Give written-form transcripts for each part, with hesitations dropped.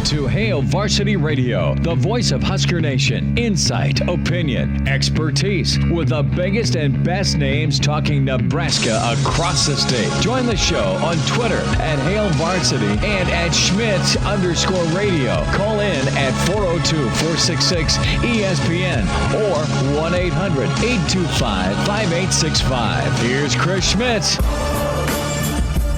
to Hail Varsity Radio, the voice of Husker Nation. Insight, opinion, expertise, with the biggest and best names talking Nebraska across the state. Join the show on Twitter at Hail Varsity and at Schmidt_radio. Call in at 402-466-ESPN or 1-800-825-5865. Here's Chris Schmidt.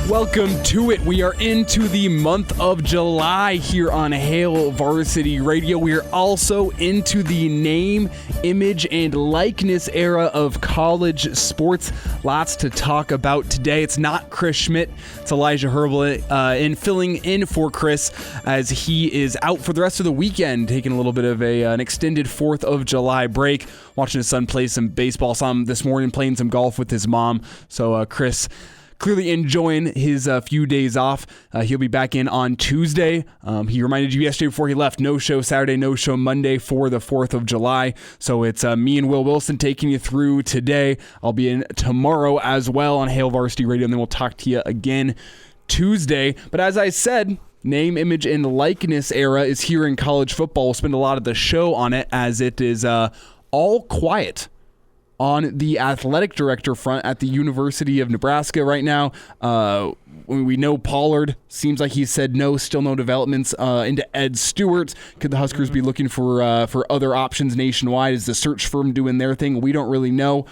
Welcome to it. We are into the month of July here on Hail Varsity Radio. We are also into the name, image, and likeness era of college sports. Lots to talk about today. It's not Chris Schmidt. It's Elijah Herbel filling in for Chris as he is out for the rest of the weekend, taking a little bit of an extended 4th of July break, watching his son play some baseball. Saw him this morning playing some golf with his mom. So Chris clearly enjoying his few days off. He'll be back in on Tuesday. He reminded you yesterday before he left, no show Saturday, no show Monday for the 4th of July. So it's me and Will Wilson taking you through today. I'll be in tomorrow as well on Hail Varsity Radio, and then we'll talk to you again Tuesday. But as I said, name, image, and likeness era is here in college football. We'll spend a lot of the show on it as it is all quiet on the athletic director front at the University of Nebraska right now. We know Pollard, seems like he said no, still no developments into Ed Stewart. Could the Huskers be looking for other options nationwide? Is the search firm doing their thing? We don't really know,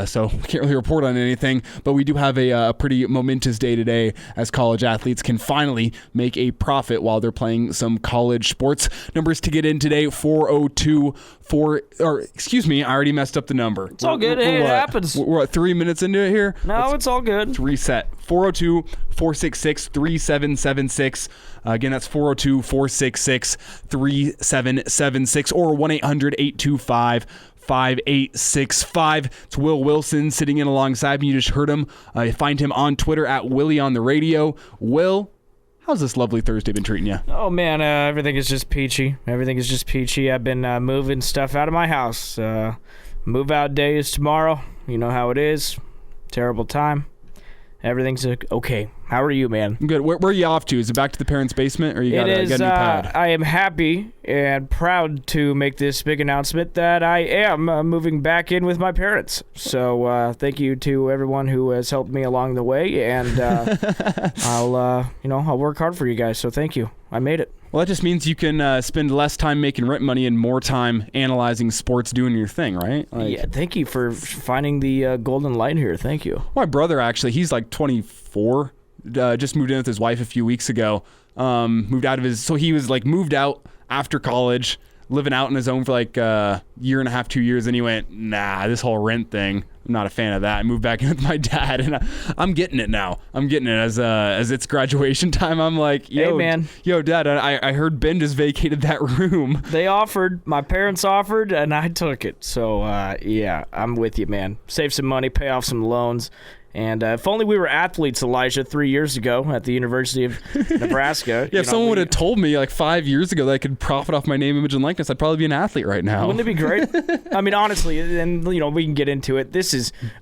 so we can't really report on anything. But we do have a pretty momentous day today as college athletes can finally make a profit while they're playing some college sports. Numbers to get in today, 402-4, I already messed up the number. It's all good. It happens. We're 3 minutes into it here? No, it's all good. Let's reset. 402-466-3776. Again, that's 402-466-3776 or 1-800-825-5865. It's Will Wilson sitting in alongside me. You just heard him. Find him on Twitter at Willie on the radio. Will, how's this lovely Thursday been treating you? Oh, man, everything is just peachy. I've been moving stuff out of my house. Move out day is tomorrow. You know how it is. Terrible time. Everything's okay. How are you, man? I'm good. Where are you off to? Is it back to the parents' basement, or you got a new pad? I am happy and proud to make this big announcement that I am moving back in with my parents. So thank you to everyone who has helped me along the way, and I'll work hard for you guys. So thank you. I made it. Well, that just means you can spend less time making rent money and more time analyzing sports, doing your thing, right? Yeah, thank you for finding the golden light here. Thank you. My brother, actually, he's like 24, just moved in with his wife a few weeks ago. So he was like moved out after college, living out on his own for like a year and a half, 2 years, and he went, nah, this whole rent thing, I'm not a fan of that. I moved back in with my dad, and I'm getting it now. I'm getting it as it's graduation time. I'm like, yo, hey, man. Yo, Dad, I heard Ben just vacated that room. My parents offered, and I took it. So, yeah, I'm with you, man. Save some money, pay off some loans. And if only we were athletes, Elijah, 3 years ago at the University of Nebraska. Yeah, if someone would have told me like 5 years ago that I could profit off my name, image, and likeness, I'd probably be an athlete right now. Wouldn't it be great? I mean, honestly, and we can get into it.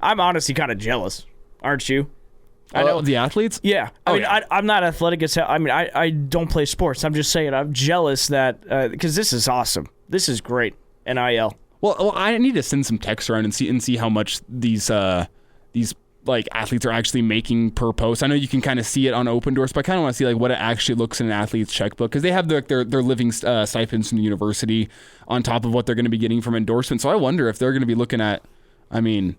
I'm honestly kind of jealous, aren't you? I know the athletes. Yeah, I'm not athletic as hell. I mean, I don't play sports. I'm just saying, I'm jealous that because this is awesome. This is great. NIL. Well, I need to send some text around and see how much these like athletes are actually making per post. I know you can kind of see it on Open Doors, but I kind of want to see like what it actually looks in an athlete's checkbook, because they have their living stipends from the university on top of what they're going to be getting from endorsements. So I wonder if they're going to be looking at, I mean,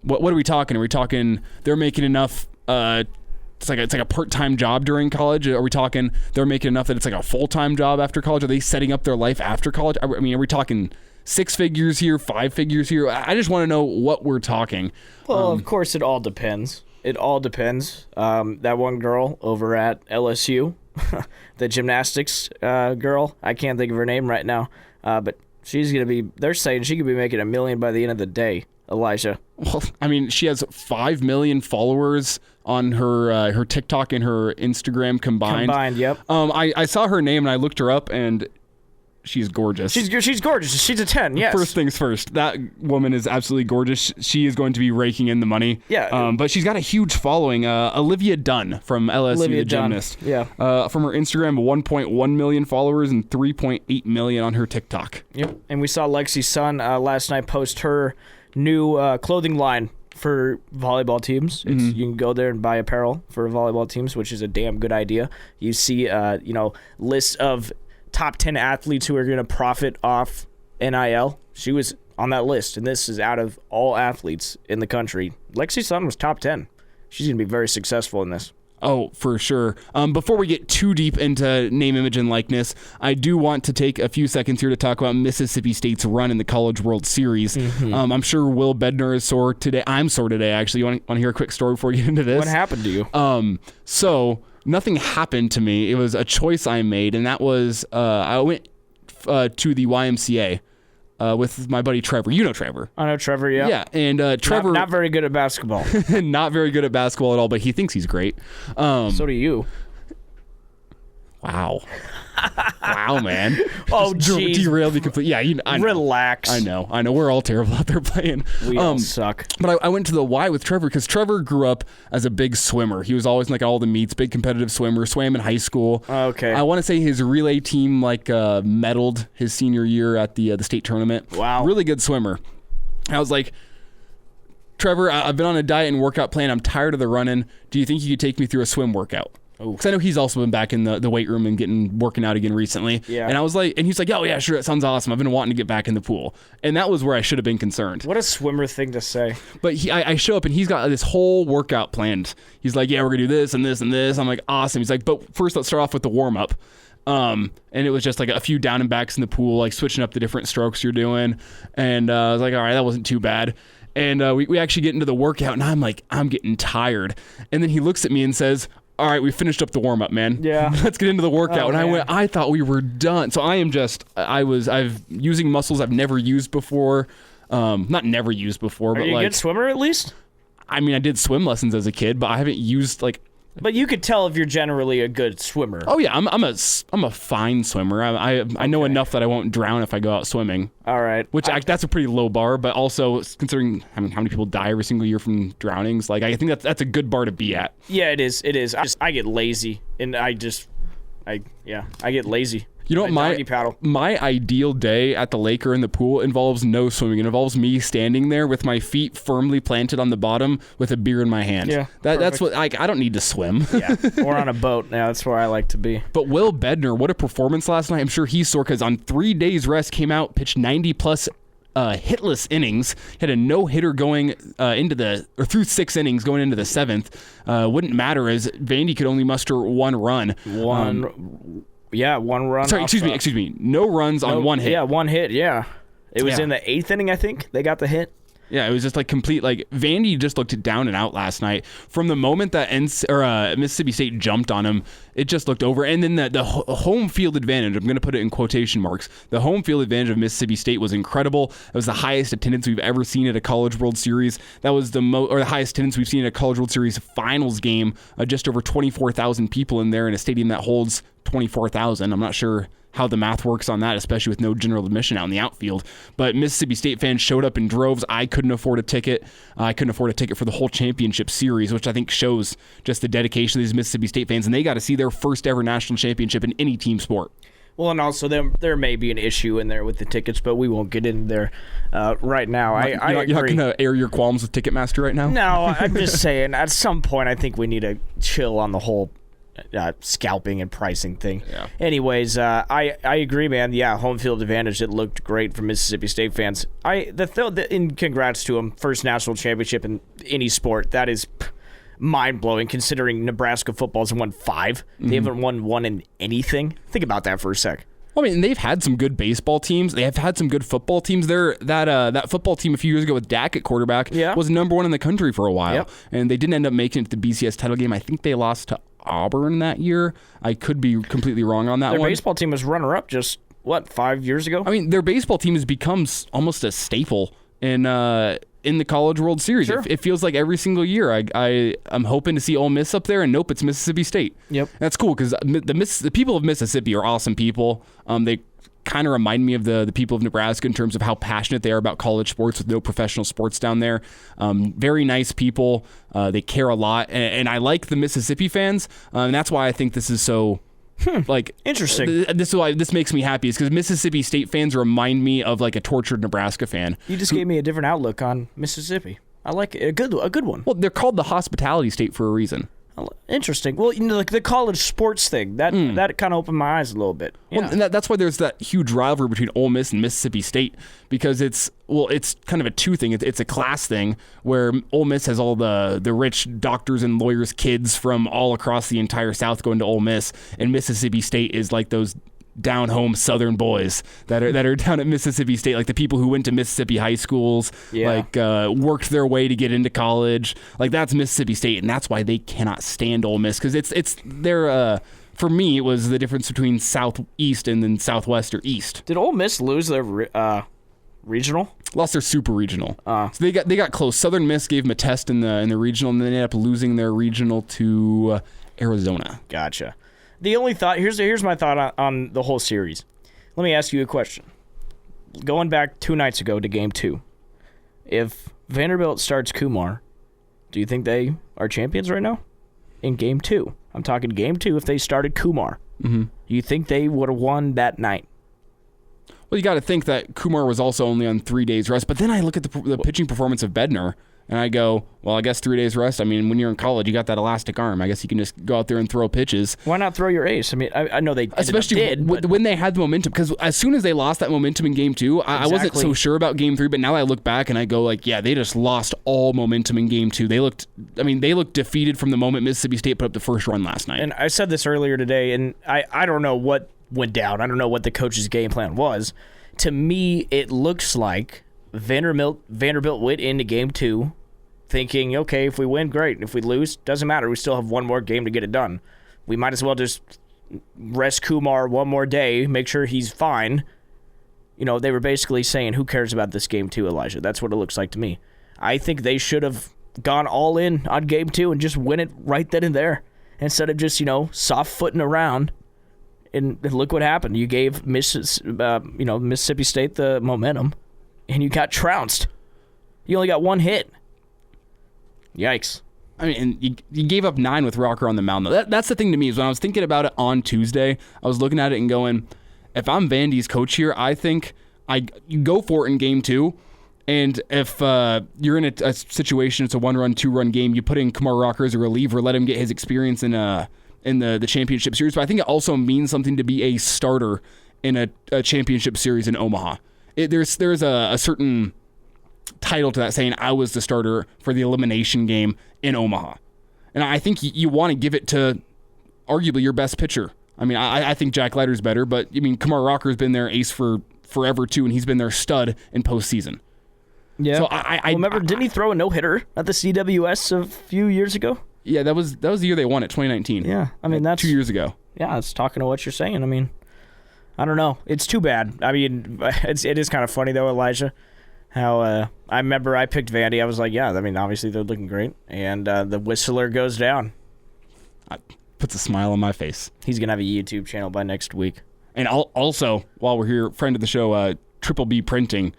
what are we talking? Are we talking they're making enough? It's like a part-time job during college? Are we talking they're making enough that it's like a full-time job after college? Are they setting up their life after college? I mean, are we talking 6 figures here, 5 figures here? I just want to know what we're talking. Well, of course, it all depends. That one girl over at LSU, the gymnastics girl, I can't think of her name right now, but they're saying she could be making $1 million by the end of the day, Elijah. Well, I mean, she has 5 million followers on her TikTok and her Instagram combined. Yep. I saw her name and I looked her up, and she's gorgeous. She's gorgeous. She's a 10. Yes. First things first. That woman is absolutely gorgeous. She is going to be raking in the money. Yeah. But she's got a huge following. Olivia Dunn from LSU, the gymnast. Yeah. From her Instagram, 1.1 million followers and 3.8 million on her TikTok. Yep. And we saw Lexi's son last night post her new clothing line for volleyball teams. You can go there and buy apparel for volleyball teams, which is a damn good idea. You see, lists of top 10 athletes who are going to profit off NIL. She was on that list, and this is out of all athletes in the country. Lexi's son was top 10. She's going to be very successful in this. Oh, for sure. Before we get too deep into name, image, and likeness, I do want to take a few seconds here to talk about Mississippi State's run in the College World Series. I'm sure Will Bednar is sore today. I'm sore today, actually. You want to hear a quick story before we get into this? What happened to you? So nothing happened to me. It was a choice I made, and that was I went to the YMCA. With my buddy Trevor. You know Trevor. I know Trevor, yeah. Yeah, and Trevor... Not very good at basketball. not very good at basketball at all, but he thinks he's great. So do you. Wow. Wow, man. Oh, geez. Derailed me completely. Yeah, I know. Relax. I know. We're all terrible out there playing. We all suck. But I went to the Y with Trevor because Trevor grew up as a big swimmer. He was always like all the meets, big competitive swimmer, swam in high school. Okay. I want to say his relay team medaled his senior year at the state tournament. Wow. Really good swimmer. I was like, Trevor, I've been on a diet and workout plan. I'm tired of the running. Do you think you could take me through a swim workout? Because I know he's also been back in the weight room and working out again recently. Yeah. And I was like, and he's like, oh yeah, sure, that sounds awesome. I've been wanting to get back in the pool. And that was where I should have been concerned. What a swimmer thing to say. But I show up and he's got this whole workout planned. He's like, yeah, we're gonna do this and this and this. I'm like, awesome. He's like, but first let's start off with the warm up. And it was just like a few down and backs in the pool, like switching up the different strokes you're doing. And I was like, all right, that wasn't too bad. And we actually get into the workout and I'm like, I'm getting tired. And then he looks at me and says, all right, we finished up the warm-up, man. Yeah. Let's get into the workout. Oh, and man. I thought we were done. So I've using muscles I've never used before. Not never used before, but Are you like. a good swimmer at least? I mean, I did swim lessons as a kid, but I haven't used But you could tell if you're generally a good swimmer. Oh yeah, I'm a fine swimmer. I know enough that I won't drown if I go out swimming. All right. Which that's a pretty low bar, but also considering how many people die every single year from drownings, like I think that's a good bar to be at. Yeah, it is. It is. I get lazy, and I get lazy. You know what, my ideal day at the lake or in the pool involves no swimming. It involves me standing there with my feet firmly planted on the bottom with a beer in my hand. Yeah, that's what I don't need to swim. Yeah, or on a boat. Yeah, that's where I like to be. But Will Bednar, what a performance last night. I'm sure he's sore because on 3 days rest came out, pitched 90+ hitless innings, had a no-hitter going through 6 innings going into the 7th. Wouldn't matter as Vandy could only muster 1 run. One run. Sorry, excuse me. No runs on 1 hit. Yeah, 1 hit, yeah. It was in the 8th inning, I think. They got the hit. Yeah, it was just like complete, like Vandy just looked down and out last night. From the moment that Mississippi State jumped on him, it just looked over. And then the home field advantage, I'm going to put it in quotation marks, the home field advantage of Mississippi State was incredible. It was the highest attendance we've ever seen at a College World Series. That was the highest attendance we've seen at a College World Series finals game, just over 24,000 people in there in a stadium that holds 24,000. I'm not sure how the math works on that, especially with no general admission out in the outfield. But Mississippi State fans showed up in droves. I couldn't afford a ticket. I couldn't afford a ticket for the whole championship series, which I think shows just the dedication of these Mississippi State fans. And they got to see their first ever national championship in any team sport. Well, and also there may be an issue in there with the tickets, but we won't get in there right now. You're not going to air your qualms with Ticketmaster right now? No, I'm just saying at some point I think we need to chill on the whole scalping and pricing thing. Yeah. Anyways, I agree, man. Yeah, home field advantage. It looked great for Mississippi State fans. And congrats to them. First national championship in any sport. That is mind-blowing considering Nebraska football's won 5. They haven't won 1 in anything. Think about that for a sec. Well, I mean, they've had some good baseball teams. They have had some good football teams. That football team a few years ago with Dak at quarterback was number 1 in the country for a while. And they didn't end up making it to the BCS title game. I think they lost to Auburn that year. I could be completely wrong on that one. Their baseball team was runner-up just, 5 years ago? I mean, their baseball team has become almost a staple in the College World Series. Sure. It feels like every single year I'm hoping to see Ole Miss up there, and nope, it's Mississippi State. Yep. That's cool because the people of Mississippi are awesome people. They kind of remind me of the people of Nebraska in terms of how passionate they are about college sports with no professional sports down there. Very nice people. They care a lot. And I like the Mississippi fans. And that's why I think this is so... interesting. This is why this makes me happy, is because Mississippi State fans remind me of like a tortured Nebraska fan. You just gave me a different outlook on Mississippi. I like it. A good one. Well, they're called the hospitality state for a reason. Interesting. Well, like the college sports thing, that kind of opened my eyes a little bit. Yeah. Well, and that's why there's that huge rivalry between Ole Miss and Mississippi State, because it's kind of a two thing. It's a class thing where Ole Miss has all the rich doctors and lawyers' kids from all across the entire South going to Ole Miss, and Mississippi State is like those down home Southern boys that are down at Mississippi State, like the people who went to Mississippi high schools, worked their way to get into college. Like that's Mississippi State, and that's why they cannot stand Ole Miss, because it's their for me it was the difference between Southeast and then Southwest or East. Did Ole Miss lose their regional? Lost their super regional. So they got close. Southern Miss gave them a test in the regional, and then they ended up losing their regional to Arizona. Gotcha. The only thought, here's my thought on the whole series. Let me ask you a question. Going back 2 nights ago to Game 2, if Vanderbilt starts Kumar, do you think they are champions right now? In Game 2. I'm talking Game 2 if they started Kumar. Mm-hmm. Do you think they would have won that night? Well, you got to think that Kumar was also only on 3 days rest, but then I look at the pitching performance of Bednar, and I go, well, I guess 3 days rest. I mean, when you're in college, you got that elastic arm. I guess you can just go out there and throw pitches. Why not throw your ace? I mean, I know they especially when they had the momentum, because as soon as they lost that momentum in Game 2, I wasn't so sure about Game 3, but now I look back and I go like, yeah, they just lost all momentum in Game 2. They looked defeated from the moment Mississippi State put up the first run last night. And I said this earlier today, and I don't know what went down. I don't know what the coach's game plan was. To me, it looks like Vanderbilt went into Game 2 thinking, okay, if we win, great. If we lose, doesn't matter. We still have one more game to get it done. We might as well just rest Kumar one more day, make sure he's fine. You know, they were basically saying, who cares about this Game 2, Elijah? That's what it looks like to me. I think they should have gone all in on Game 2 and just win it right then and there, instead of just, soft-footing around. And look what happened. You gave Mississippi State the momentum, and you got trounced. You only got one hit. Yikes. I mean, and you gave up 9 with Rocker on the mound, though. That's the thing to me, is when I was thinking about it on Tuesday, I was looking at it and going, if I'm Vandy's coach here, I think you go for it in Game 2, and if you're in a situation, it's a 1-run, 2-run game, you put in Kumar Rocker as a reliever, let him get his experience in the championship series. But I think it also means something to be a starter in a championship series in Omaha. There's a certain title to that, saying I was the starter for the elimination game in Omaha. And I think you want to give it to arguably your best pitcher. I mean, I think Jack Leiter's better, but I mean, Kumar Rocker's been their ace for forever too, and he's been their stud in postseason. Yeah. So remember, didn't he throw a no-hitter at the CWS a few years ago? Yeah, that was the year they won it, 2019. Yeah, I mean, that's 2 years ago. Yeah, it's talking to what you're saying. I mean, I don't know. It's too bad. I mean, it is kind of funny though, Elijah. How I remember I picked Vandy. I was like, yeah, I mean, obviously they're looking great. And the Whistler goes down. Puts a smile on my face. He's going to have a YouTube channel by next week. And also, while we're here, friend of the show, Triple B Printing,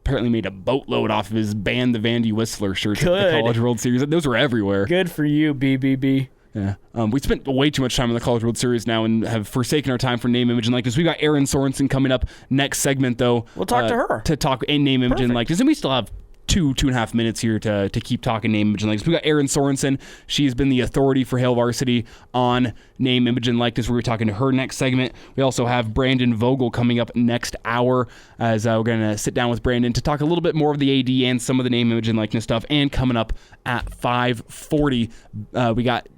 apparently made a boatload off of his Ban the Vandy Whistler shirts at the College World Series. Those were everywhere. Good for you, BBB. Yeah. We spent way too much time in the College World Series now and have forsaken our time for name, image, and likeness. We got Erin Sorensen coming up next segment, though. We'll talk to her. To talk in name, image, and likeness. And we still have 2.5 minutes here to keep talking name, image, and likeness. We got Erin Sorensen. She's been the authority for Hail Varsity on name, image, and likeness. We're talking to her next segment. We also have Brandon Vogel coming up next hour, as we're going to sit down with Brandon to talk a little bit more of the AD and some of the name, image, and likeness stuff. And coming up at 5:40, we got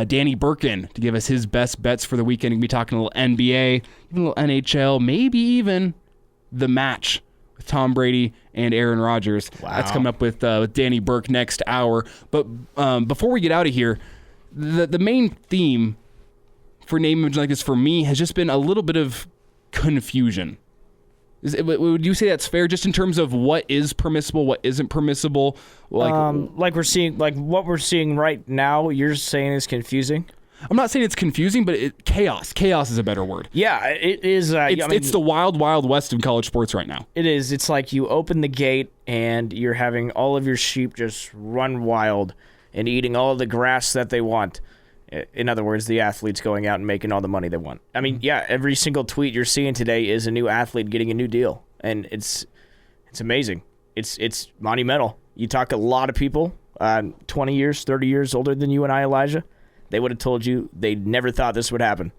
Danny Birkin to give us his best bets for the weekend. We'll be talking a little NBA, even a little NHL, maybe even the match with Tom Brady and Aaron Rodgers. Wow. That's coming up with Danny Burke next hour. But before we get out of here, the main theme for name, image, like this for me has just been a little bit of confusion. Would you say that's fair, just in terms of what is permissible, what isn't permissible? Like what we're seeing right now, you're saying is confusing? I'm not saying it's confusing, but chaos. Chaos is a better word. Yeah, it is. It's the wild, wild west of college sports right now. It is. It's like you open the gate and you're having all of your sheep just run wild and eating all the grass that they want. In other words, the athletes going out and making all the money they want. I mean, yeah, every single tweet you're seeing today is a new athlete getting a new deal, and it's amazing. It's monumental. You talk a lot of people, 20 years, 30 years older than you and I, Elijah, they would have told you they never thought this would happen.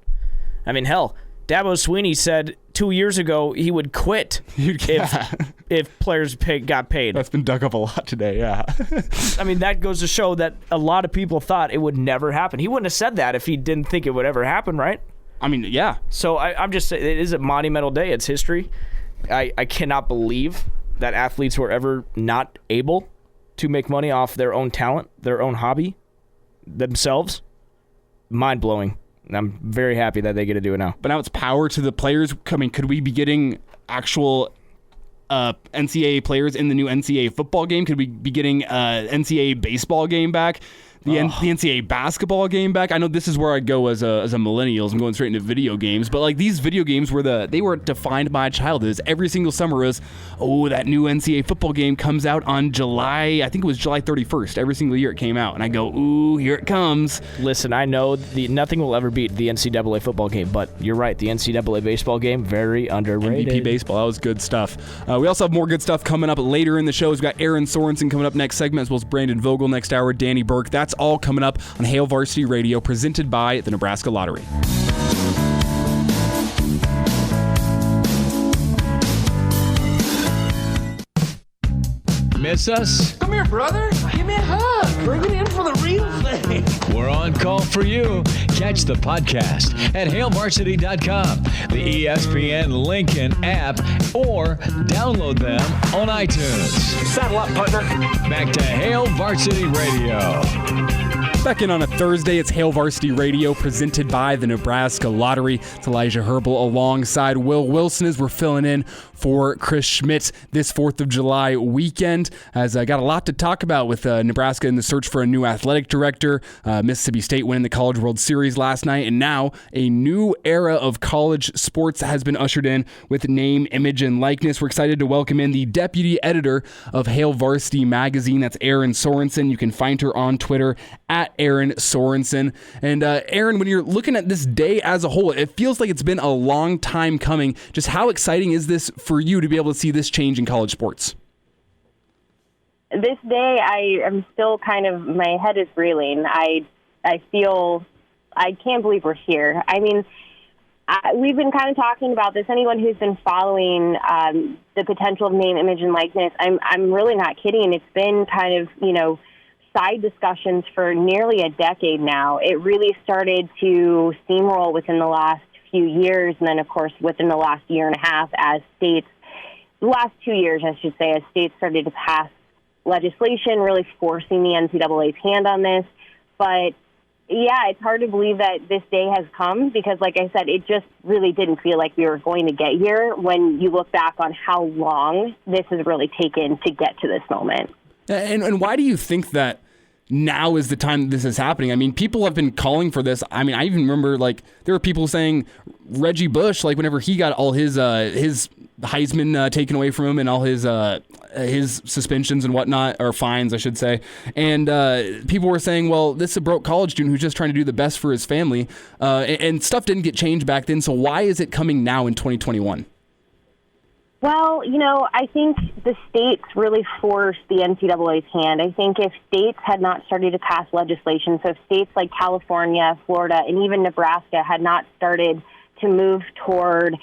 I mean, hell, Dabo Swinney said 2 years ago he would quit if players got paid. That's been dug up a lot today, yeah. I mean, that goes to show that a lot of people thought it would never happen. He wouldn't have said that if he didn't think it would ever happen, right? I mean, yeah. So I'm just saying, it is a monumental day. It's history. I cannot believe that athletes were ever not able to make money off their own talent, their own hobby, themselves. Mind-blowing. I'm very happy that they get to do it now. But now it's power to the players. I mean, could we be getting actual NCAA players in the new NCAA football game? Could we be getting NCAA baseball game back? The NCAA basketball game back. I know this is where I go as a millennial. I'm going straight into video games, but like these video games they were defined by childhood. Every single summer is, that new NCAA football game comes out on July 31st. Every single year it came out, and I go, ooh, here it comes. Listen, I know nothing will ever beat the NCAA football game, but you're right. The NCAA baseball game, very underrated. MVP baseball, that was good stuff. We also have more good stuff coming up later in the show. We've got Erin Sorensen coming up next segment, as well as Brandon Vogel next hour, Danny Burke. That's all coming up on Hail Varsity Radio, presented by the Nebraska Lottery. Miss us? Come here, brother. Give me a hug. Bring it in for the real thing. We're on call for you. Catch the podcast at hailvarsity.com, the ESPN Lincoln app, or download them on iTunes. Saddle up, partner. Back to Hail Varsity Radio. Back in on a Thursday, it's Hail Varsity Radio, presented by the Nebraska Lottery. It's Elijah Herbel alongside Will Wilson as we're filling in for Chris Schmidt this 4th of July weekend. As I got a lot to talk about with Nebraska in the search for a new athletic director, Mississippi State winning the College World Series last night, and now a new era of college sports has been ushered in with name, image, and likeness. We're excited to welcome in the deputy editor of Hail Varsity magazine. That's Erin Sorensen. You can find her on Twitter at Erin Sorensen. And Erin, when you're looking at this day as a whole, it feels like it's been a long time coming. Just how exciting is this for you to be able to see this change in college sports? This day, I am still my head is reeling. I feel, I can't believe we're here. I mean, we've been kind of talking about this. Anyone who's been following the potential of name, image, and likeness, I'm really not kidding. It's been side discussions for nearly a decade now. It really started to steamroll within the last few years, and then, of course, within the last year and a half as states, the last 2 years, I should say, as states started to pass legislation really forcing the NCAA's hand on this. But, yeah, it's hard to believe that this day has come because, like I said, it just really didn't feel like we were going to get here when you look back on how long this has really taken to get to this moment. And why do you think that now is the time this is happening? I mean, people have been calling for this. I mean, I even remember, there were people saying Reggie Bush, whenever he got all his Heisman taken away from him and all his suspensions and whatnot, or fines, I should say. And people were saying, well, this is a broke college student who's just trying to do the best for his family. And stuff didn't get changed back then. So why is it coming now in 2021? Well, I think the states really forced the NCAA's hand. I think if states had not started to pass legislation, so if states like California, Florida, and even Nebraska had not started to move toward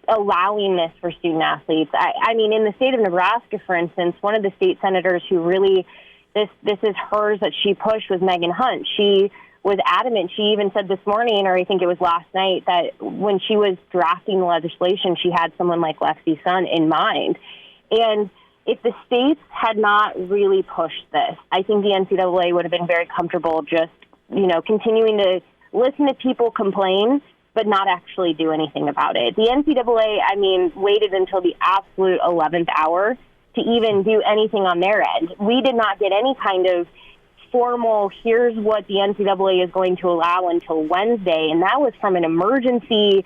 allowing this for student athletes. I mean, in the state of Nebraska, for instance, one of the state senators who really, this is hers that she pushed was Megan Hunt. She was adamant. She even said this morning, or I think it was last night, that when she was drafting the legislation, she had someone like Lexi Sun in mind. And if the states had not really pushed this, I think the NCAA would have been very comfortable just, continuing to listen to people complain, but not actually do anything about it. The NCAA, waited until the absolute 11th hour to even do anything on their end. We did not get any kind of formal, here's what the NCAA is going to allow until Wednesday, and that was from an emergency,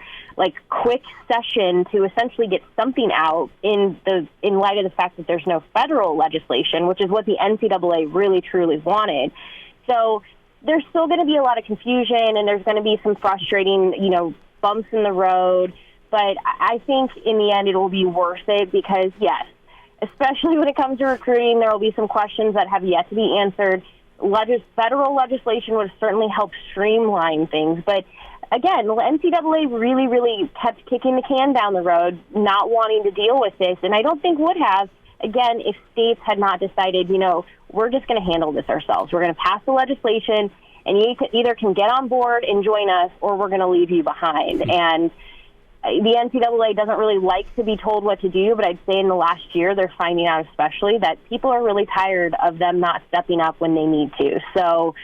quick session to essentially get something out in light of the fact that there's no federal legislation, which is what the NCAA really, truly wanted. So there's still going to be a lot of confusion, and there's going to be some frustrating, bumps in the road. But I think in the end it will be worth it because, yes, especially when it comes to recruiting, there will be some questions that have yet to be answered. Federal legislation would certainly help streamline things. But, again, the NCAA really, really kept kicking the can down the road, not wanting to deal with this. And I don't think would have, again, if states had not decided, we're just going to handle this ourselves. We're going to pass the legislation, and you either can get on board and join us, or we're going to leave you behind. And the NCAA doesn't really like to be told what to do, but I'd say in the last year they're finding out especially that people are really tired of them not stepping up when they need to. So,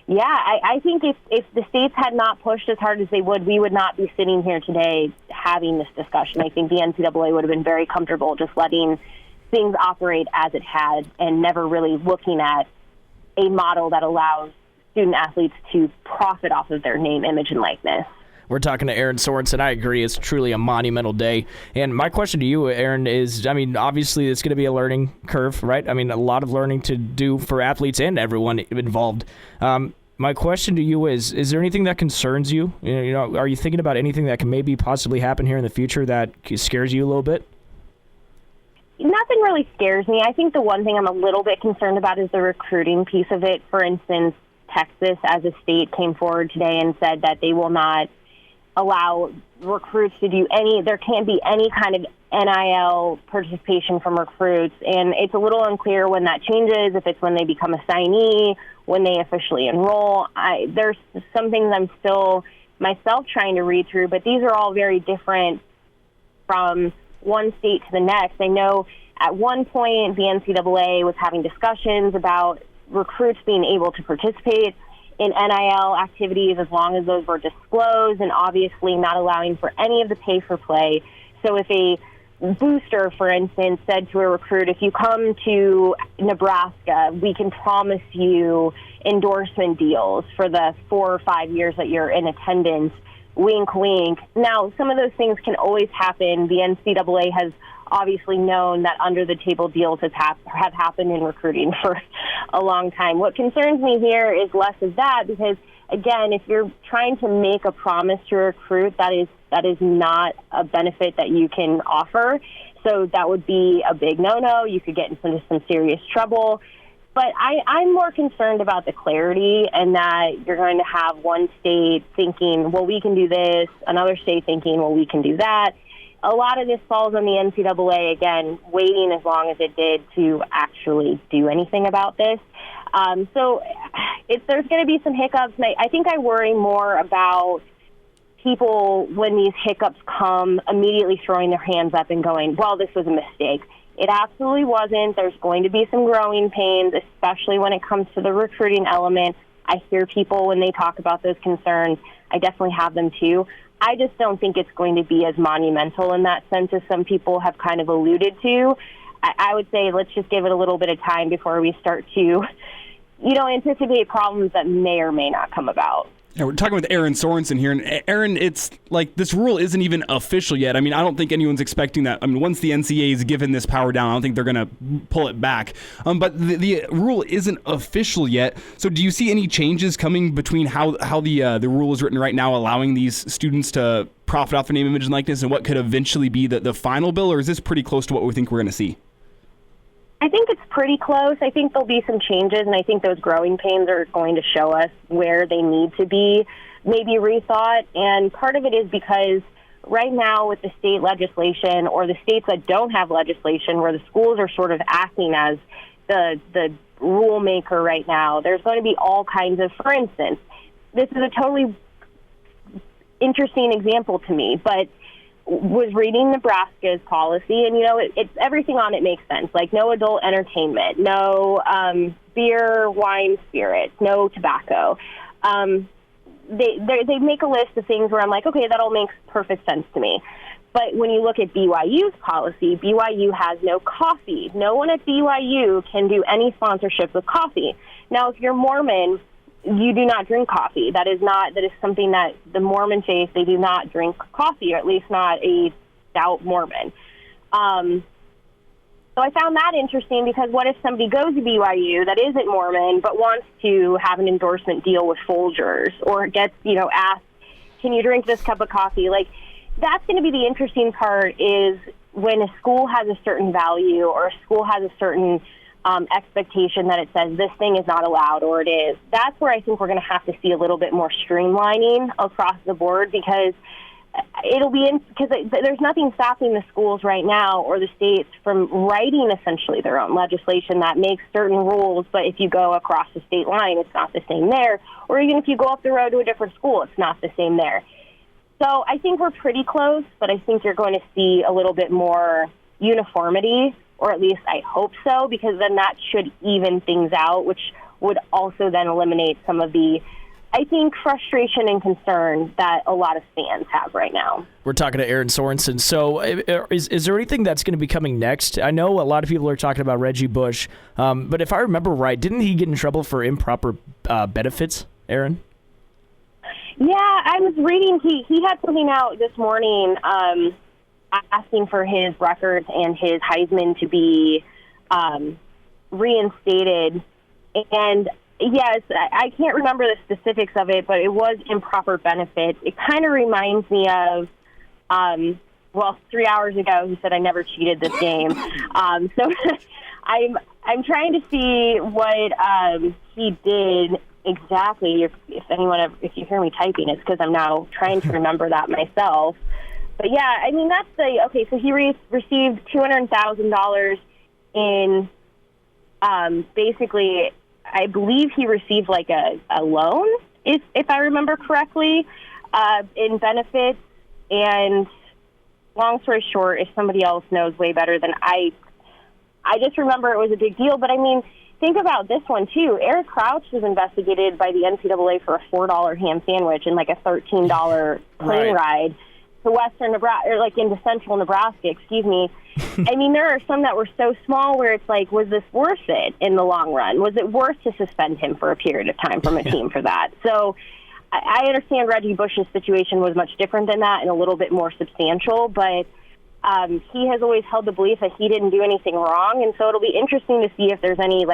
yeah, I think if the states had not pushed as hard as they would, we would not be sitting here today having this discussion. I think the NCAA would have been very comfortable just letting things operate as it had and never really looking at a model that allows student athletes to profit off of their name, image, and likeness. We're talking to Erin Sorensen. I agree. It's truly a monumental day. And my question to you, Erin, is, obviously it's going to be a learning curve, right? A lot of learning to do for athletes and everyone involved. My question to you is there anything that concerns you? Are you thinking about anything that can maybe possibly happen here in the future that scares you a little bit? Nothing really scares me. I think the one thing I'm a little bit concerned about is the recruiting piece of it. For instance, Texas as a state came forward today and said that they will not allow recruits to do there can't be any kind of NIL participation from recruits. And it's a little unclear when that changes, if it's when they become a signee, when they officially enroll. There's some things I'm still myself trying to read through, but these are all very different from one state to the next. I know at one point the NCAA was having discussions about recruits being able to participate in NIL activities as long as those were disclosed, and obviously not allowing for any of the pay for play. So if a booster, for instance, said to a recruit, if you come to Nebraska, we can promise you endorsement deals for the 4 or 5 years that you're in attendance, wink, wink. Now, some of those things can always happen. The NCAA has obviously known that under-the-table deals have happened in recruiting for a long time. What concerns me here is less of that because, again, if you're trying to make a promise to a recruit, that is not a benefit that you can offer. So that would be a big no-no. You could get into some serious trouble. But I'm more concerned about the clarity and that you're going to have one state thinking, well, we can do this, another state thinking, well, we can do that. A lot of this falls on the NCAA, again, waiting as long as it did to actually do anything about this. So there's going to be some hiccups. And I think I worry more about people, when these hiccups come, immediately throwing their hands up and going, well, this was a mistake. It absolutely wasn't. There's going to be some growing pains, especially when it comes to the recruiting element. I hear people when they talk about those concerns. I definitely have them too. I just don't think it's going to be as monumental in that sense as some people have kind of alluded to. I would say let's just give it a little bit of time before we start to, anticipate problems that may or may not come about. Yeah, we're talking with Erin Sorensen here. And Erin, it's like this rule isn't even official yet. I don't think anyone's expecting that. Once the NCAA is given this power down, I don't think they're going to pull it back. But the rule isn't official yet. So do you see any changes coming between how the rule is written right now, allowing these students to profit off their name, image, and likeness, and what could eventually be the final bill? Or is this pretty close to what we think we're going to see? I think it's pretty close. I think there'll be some changes, and I think those growing pains are going to show us where they need to be maybe rethought. And part of it is because right now with the state legislation, or the states that don't have legislation, where the schools are sort of acting as the rule maker right now, there's going to be all kinds of, for instance, this is a totally interesting example to me, but was reading Nebraska's policy, and it's everything on it makes sense. Like no adult entertainment, no beer, wine, spirits, no tobacco. They make a list of things where I'm like, okay, that all makes perfect sense to me. But when you look at BYU's policy, BYU has no coffee. No one at BYU can do any sponsorship with coffee. Now, if you're Mormon, you do not drink coffee. That is something that the Mormon faith, they do not drink coffee, or at least not a stout Mormon. So I found that interesting, because what if somebody goes to BYU that isn't Mormon but wants to have an endorsement deal with Folgers, or gets, asked, can you drink this cup of coffee? Like, that's going to be the interesting part, is when a school has a certain value, or a school has a certain expectation that it says this thing is not allowed, or it is. That's where I think we're going to have to see a little bit more streamlining across the board, because because there's nothing stopping the schools right now, or the states, from writing essentially their own legislation that makes certain rules, but if you go across the state line, it's not the same there. Or even if you go up the road to a different school, it's not the same there. So I think we're pretty close, but I think you're going to see a little bit more uniformity, or at least I hope so, because then that should even things out, which would also then eliminate some of the, I think, frustration and concern that a lot of fans have right now. We're talking to Erin Sorensen. So is there anything that's going to be coming next? I know a lot of people are talking about Reggie Bush, but if I remember right, didn't he get in trouble for improper benefits, Erin? Yeah, I was reading, he had something out this morning asking for his records and his Heisman to be reinstated. And yes, I can't remember the specifics of it, but it was improper benefits. It kind of reminds me of, 3 hours ago, he said, I never cheated this game. So I'm trying to see what he did exactly. If you hear me typing, it's because I'm now trying to remember that myself. But yeah, I mean, that's okay, so he received $200,000 in, basically, I believe he received like a loan, if I remember correctly, in benefits. And long story short, if somebody else knows way better than I just remember it was a big deal. But I mean, think about this one too. Eric Crouch was investigated by the NCAA for a $4 ham sandwich and like a $13 plane ride to Western Nebraska, or like into Central Nebraska, excuse me. I mean, there are some that were so small where it's like, was this worth it in the long run? Was it worth to suspend him for a period of time from a team for that? So I understand Reggie Bush's situation was much different than that and a little bit more substantial, but he has always held the belief that he didn't do anything wrong, and so it'll be interesting to see if there's any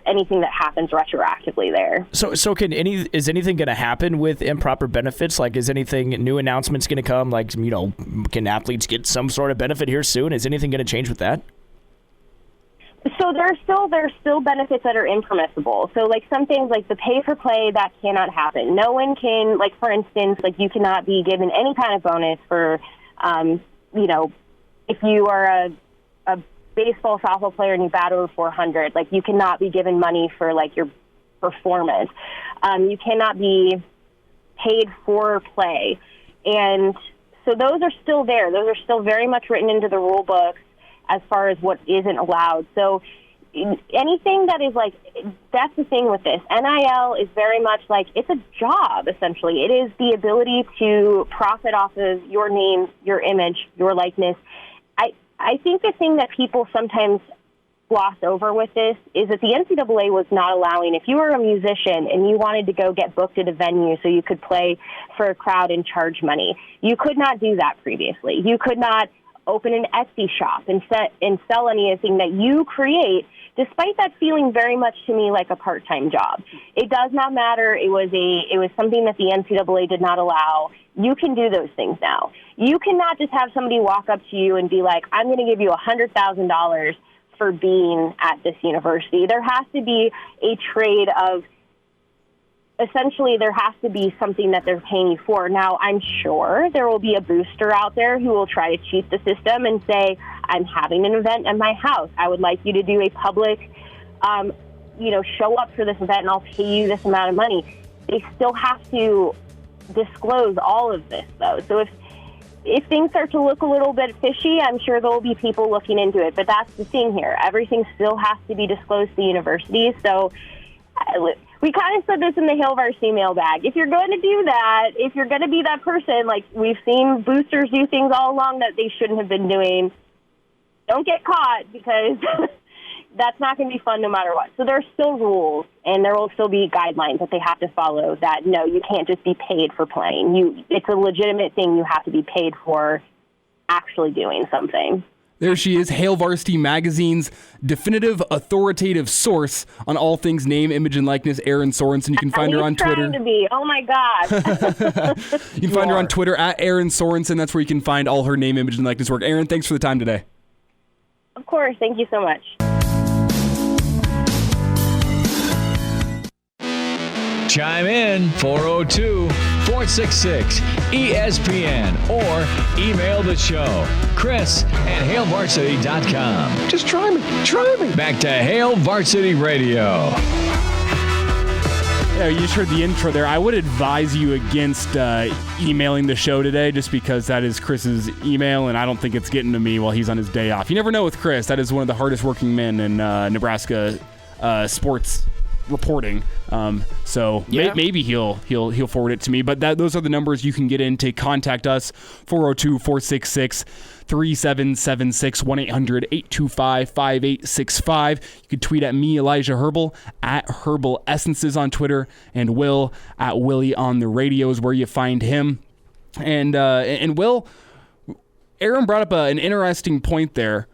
anything that happens retroactively there. So is anything going to happen with improper benefits? Like, is anything, new announcements going to come? Like, can athletes get some sort of benefit here soon? Is anything going to change with that? So there's still benefits that are impermissible. So like some things like the pay for play, that cannot happen. No one can, like, for instance, like you cannot be given any kind of bonus for if you are a baseball, softball player and you bat over 400, like you cannot be given money for like your performance. You cannot be paid for play. And so those are still there. Those are still very much written into the rule books as far as what isn't allowed. So anything that is like, that's the thing with this. NIL is very much like, it's a job, essentially. It is the ability to profit off of your name, your image, your likeness. I think the thing that people sometimes gloss over with this is that the NCAA was not allowing, if you were a musician and you wanted to go get booked at a venue so you could play for a crowd and charge money, you could not do that previously. You could not open an Etsy shop and sell anything that you create, despite that feeling very much to me like a part-time job. It does not matter. It was something that the NCAA did not allow. You can do those things now. You cannot just have somebody walk up to you and be like, I'm going to give you $100,000 for being at this university. There has to be a trade of, essentially, there has to be something that they're paying you for. Now, I'm sure there will be a booster out there who will try to cheat the system and say, I'm having an event at my house. I would like you to do a public, show up for this event and I'll pay you this amount of money. They still have to disclose all of this, though. So if things start to look a little bit fishy, I'm sure there will be people looking into it. But that's the thing here. Everything still has to be disclosed to the universities. So we kind of said this in the Hail Varsity mailbag. If you're going to do that, if you're going to be that person, like we've seen boosters do things all along that they shouldn't have been doing, don't get caught because that's not going to be fun no matter what. So there's still rules, and there will still be guidelines that they have to follow that, no, you can't just be paid for playing. It's a legitimate thing you have to be paid for actually doing something. There she is, Hail Varsity Magazine's definitive, authoritative source on all things name, image, and likeness, Erin Sorensen. You can find her on Twitter. Trying to be. Oh, my gosh. You can find her on Twitter at Erin Sorensen. That's where you can find all her name, image, and likeness work. Erin, thanks for the time today. Of course. Thank you so much. Chime in 402-466-ESPN or email the show, Chris@HailVarsity.com. Just try me. Back to Hail Varsity Radio. Yeah, you just heard the intro there. I would advise you against emailing the show today just because that is Chris's email, and I don't think it's getting to me while he's on his day off. You never know with Chris. That is one of the hardest working men in Nebraska sports reporting. Maybe he'll forward it to me, but those are the numbers you can get in to contact us. 402-466-3776, 1-800-825-5865. You can tweet at me, Elijah Herbel, at Herbal Essences on Twitter, and Will at Willie on the radio is where you find him. And Will, Erin brought up an interesting point there.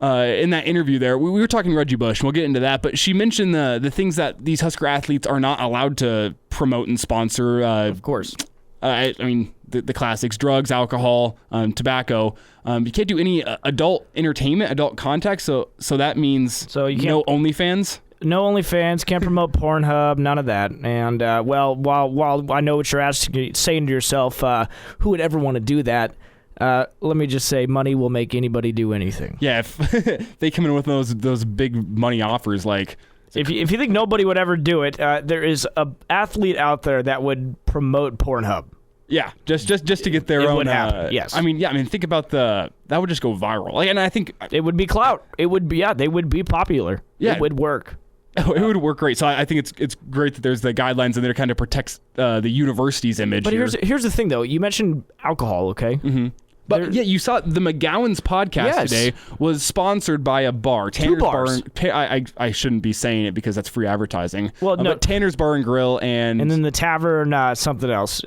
In that interview there, we were talking Reggie Bush, and we'll get into that, but she mentioned the things that these Husker athletes are not allowed to promote and sponsor. Of course. I mean, the classics, drugs, alcohol, tobacco. You can't do any adult entertainment, adult contact, so that means you no OnlyFans? No OnlyFans, can't promote Pornhub, none of that. And, while I know what you're saying to yourself, who would ever want to do that? Let me just say, money will make anybody do anything. Yeah, if they come in with those big money offers, like if you think nobody would ever do it, there is a athlete out there that would promote Pornhub. Yeah, just to get their it own. Would happen, yes. I mean, think about that would just go viral. Like, and I think it would be clout. It would be they would be popular. Yeah, it would work. Oh, it would work great. So I think it's great that there's the guidelines in there to kind of protects the university's image. But here's the thing, though. You mentioned alcohol, okay? Mm-hmm. But you saw the McGowan's podcast today was sponsored by a bar. Tanner's 2 bars. I shouldn't be saying it because that's free advertising. Well, no. But Tanner's Bar and Grill and then the Tavern, something else.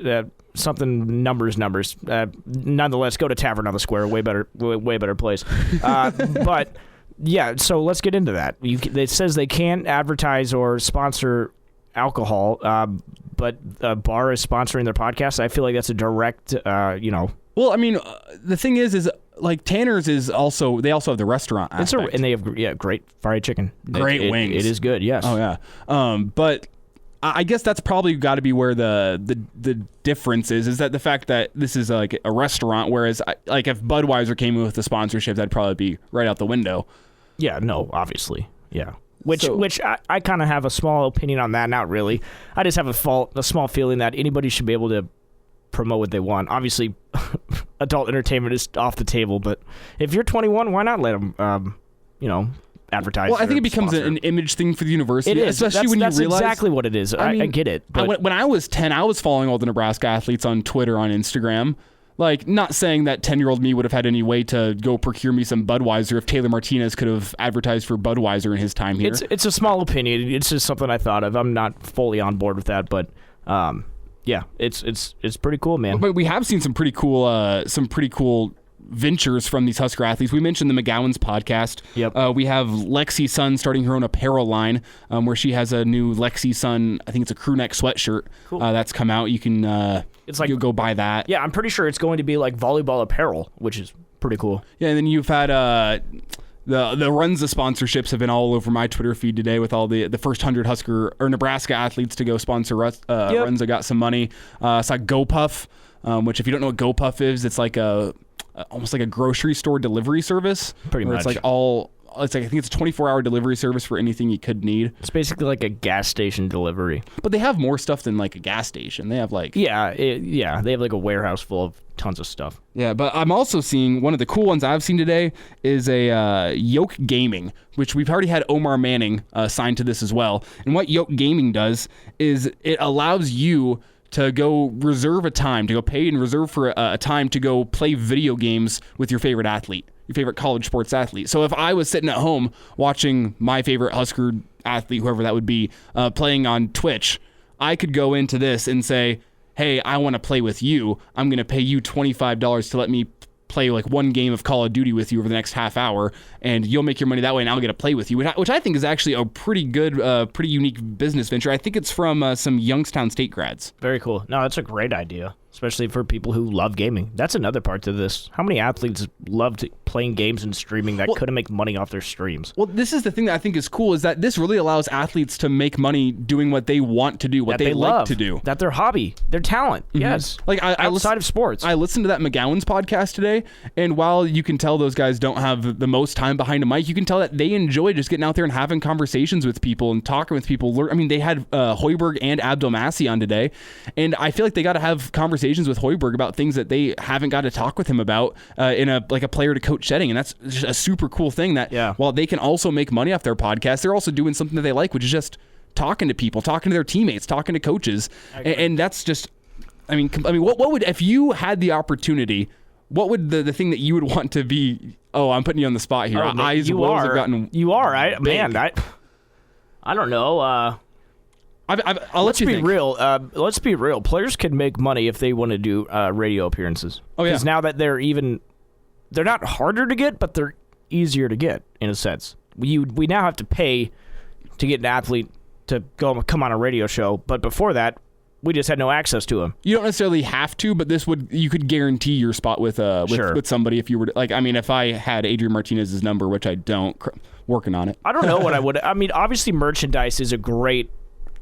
Something numbers. Nonetheless, go to Tavern on the Square. Way better place. But yeah, so let's get into that. It says they can't advertise or sponsor alcohol, but a bar is sponsoring their podcast. I feel like that's a direct, Well, I mean, the thing is like Tanner's they also have the restaurant aspect. And they have great fried chicken, great wings. It is good, yes. Oh yeah, but I guess that's probably got to be where the difference is that the fact that this is like a restaurant, whereas like if Budweiser came in with the sponsorship, that'd probably be right out the window. Yeah, no, obviously, yeah. Which I kind of have a small opinion on that. Not really. I just have a small feeling that anybody should be able to promote what they want. Obviously, adult entertainment is off the table, but if you're 21, why not let them, advertise? Well, I think it becomes an image thing for the university. It is, especially when you realize that's exactly what it is. I get it. But when I was 10, I was following all the Nebraska athletes on Twitter, on Instagram. Like, not saying that 10-year-old me would have had any way to go procure me some Budweiser if Taylor Martinez could have advertised for Budweiser in his time here. It's a small opinion. It's just something I thought of. I'm not fully on board with that, but yeah, it's pretty cool, man. But we have seen some pretty cool ventures from these Husker athletes. We mentioned the McGowan's podcast. Yep. We have Lexi Sun starting her own apparel line, where she has a new Lexi Sun, I think it's a crew neck sweatshirt. Cool. That's come out. You can you'll go buy that. Yeah, I'm pretty sure it's going to be like volleyball apparel, which is pretty cool. Yeah, and then you've had the Runza sponsorships have been all over my Twitter feed today with all the first 100 Husker or Nebraska athletes to go sponsor Runza got some money. It's like GoPuff, which if you don't know what GoPuff is, it's like almost like a grocery store delivery service. Pretty much. It's like all it's like, I think it's a 24-hour delivery service for anything you could need. It's basically like a gas station delivery. But they have more stuff than like a gas station. They have like... They have like a warehouse full of tons of stuff. Yeah, but I'm also seeing one of the cool ones I've seen today is a Yoke Gaming, which we've already had Omar Manning signed to this as well. And what Yoke Gaming does is it allows you to go reserve a time, to go pay and reserve for a time to go play video games with your favorite athlete, your favorite college sports athlete. So if I was sitting at home watching my favorite Husker athlete, whoever that would be, playing on Twitch, I could go into this and say, hey, I want to play with you. I'm going to pay you $25 to let me play like one game of Call of Duty with you over the next half hour, and you'll make your money that way, and I'll get to play with you, which I think is actually a pretty good, pretty unique business venture. I think it's from some Youngstown State grads. Very cool. No, that's a great idea, especially for people who love gaming. That's another part to this. How many athletes loved playing games and streaming that couldn't make money off their streams? Well, this is the thing that I think is cool, is that this really allows athletes to make money doing what they want to do, what they like love, to do. That their hobby, their talent, yes. Like outside of sports. I listened to that McGowan's podcast today, and while you can tell those guys don't have the most time behind a mic, you can tell that they enjoy just getting out there and having conversations with people and talking with people. I mean, they had Hoiberg and Abdelmassi on today, and I feel like they got to have conversations with Hoiberg about things that they haven't got to talk with him about in a player to coach setting, and that's just a super cool thing that while they can also make money off their podcast, they're also doing something that they like, which is just talking to people, talking to their teammates, talking to coaches, and that's just, I mean, what would, if you had the opportunity, what would the thing that you would want to be? Oh, I'm putting you on the spot here. Eyes and wills have gotten man. I don't know. I'll let you think. Let's be real. Players can make money if they want to do radio appearances. Oh yeah. Because now that they're not harder to get, but they're easier to get in a sense. We now have to pay to get an athlete to come on a radio show, but before that, we just had no access to him. You don't necessarily have to, but you could guarantee your spot with somebody if you were to, like, I mean, if I had Adrian Martinez's number, which I don't, working on it. I don't know what I would. I mean, obviously, merchandise is a great.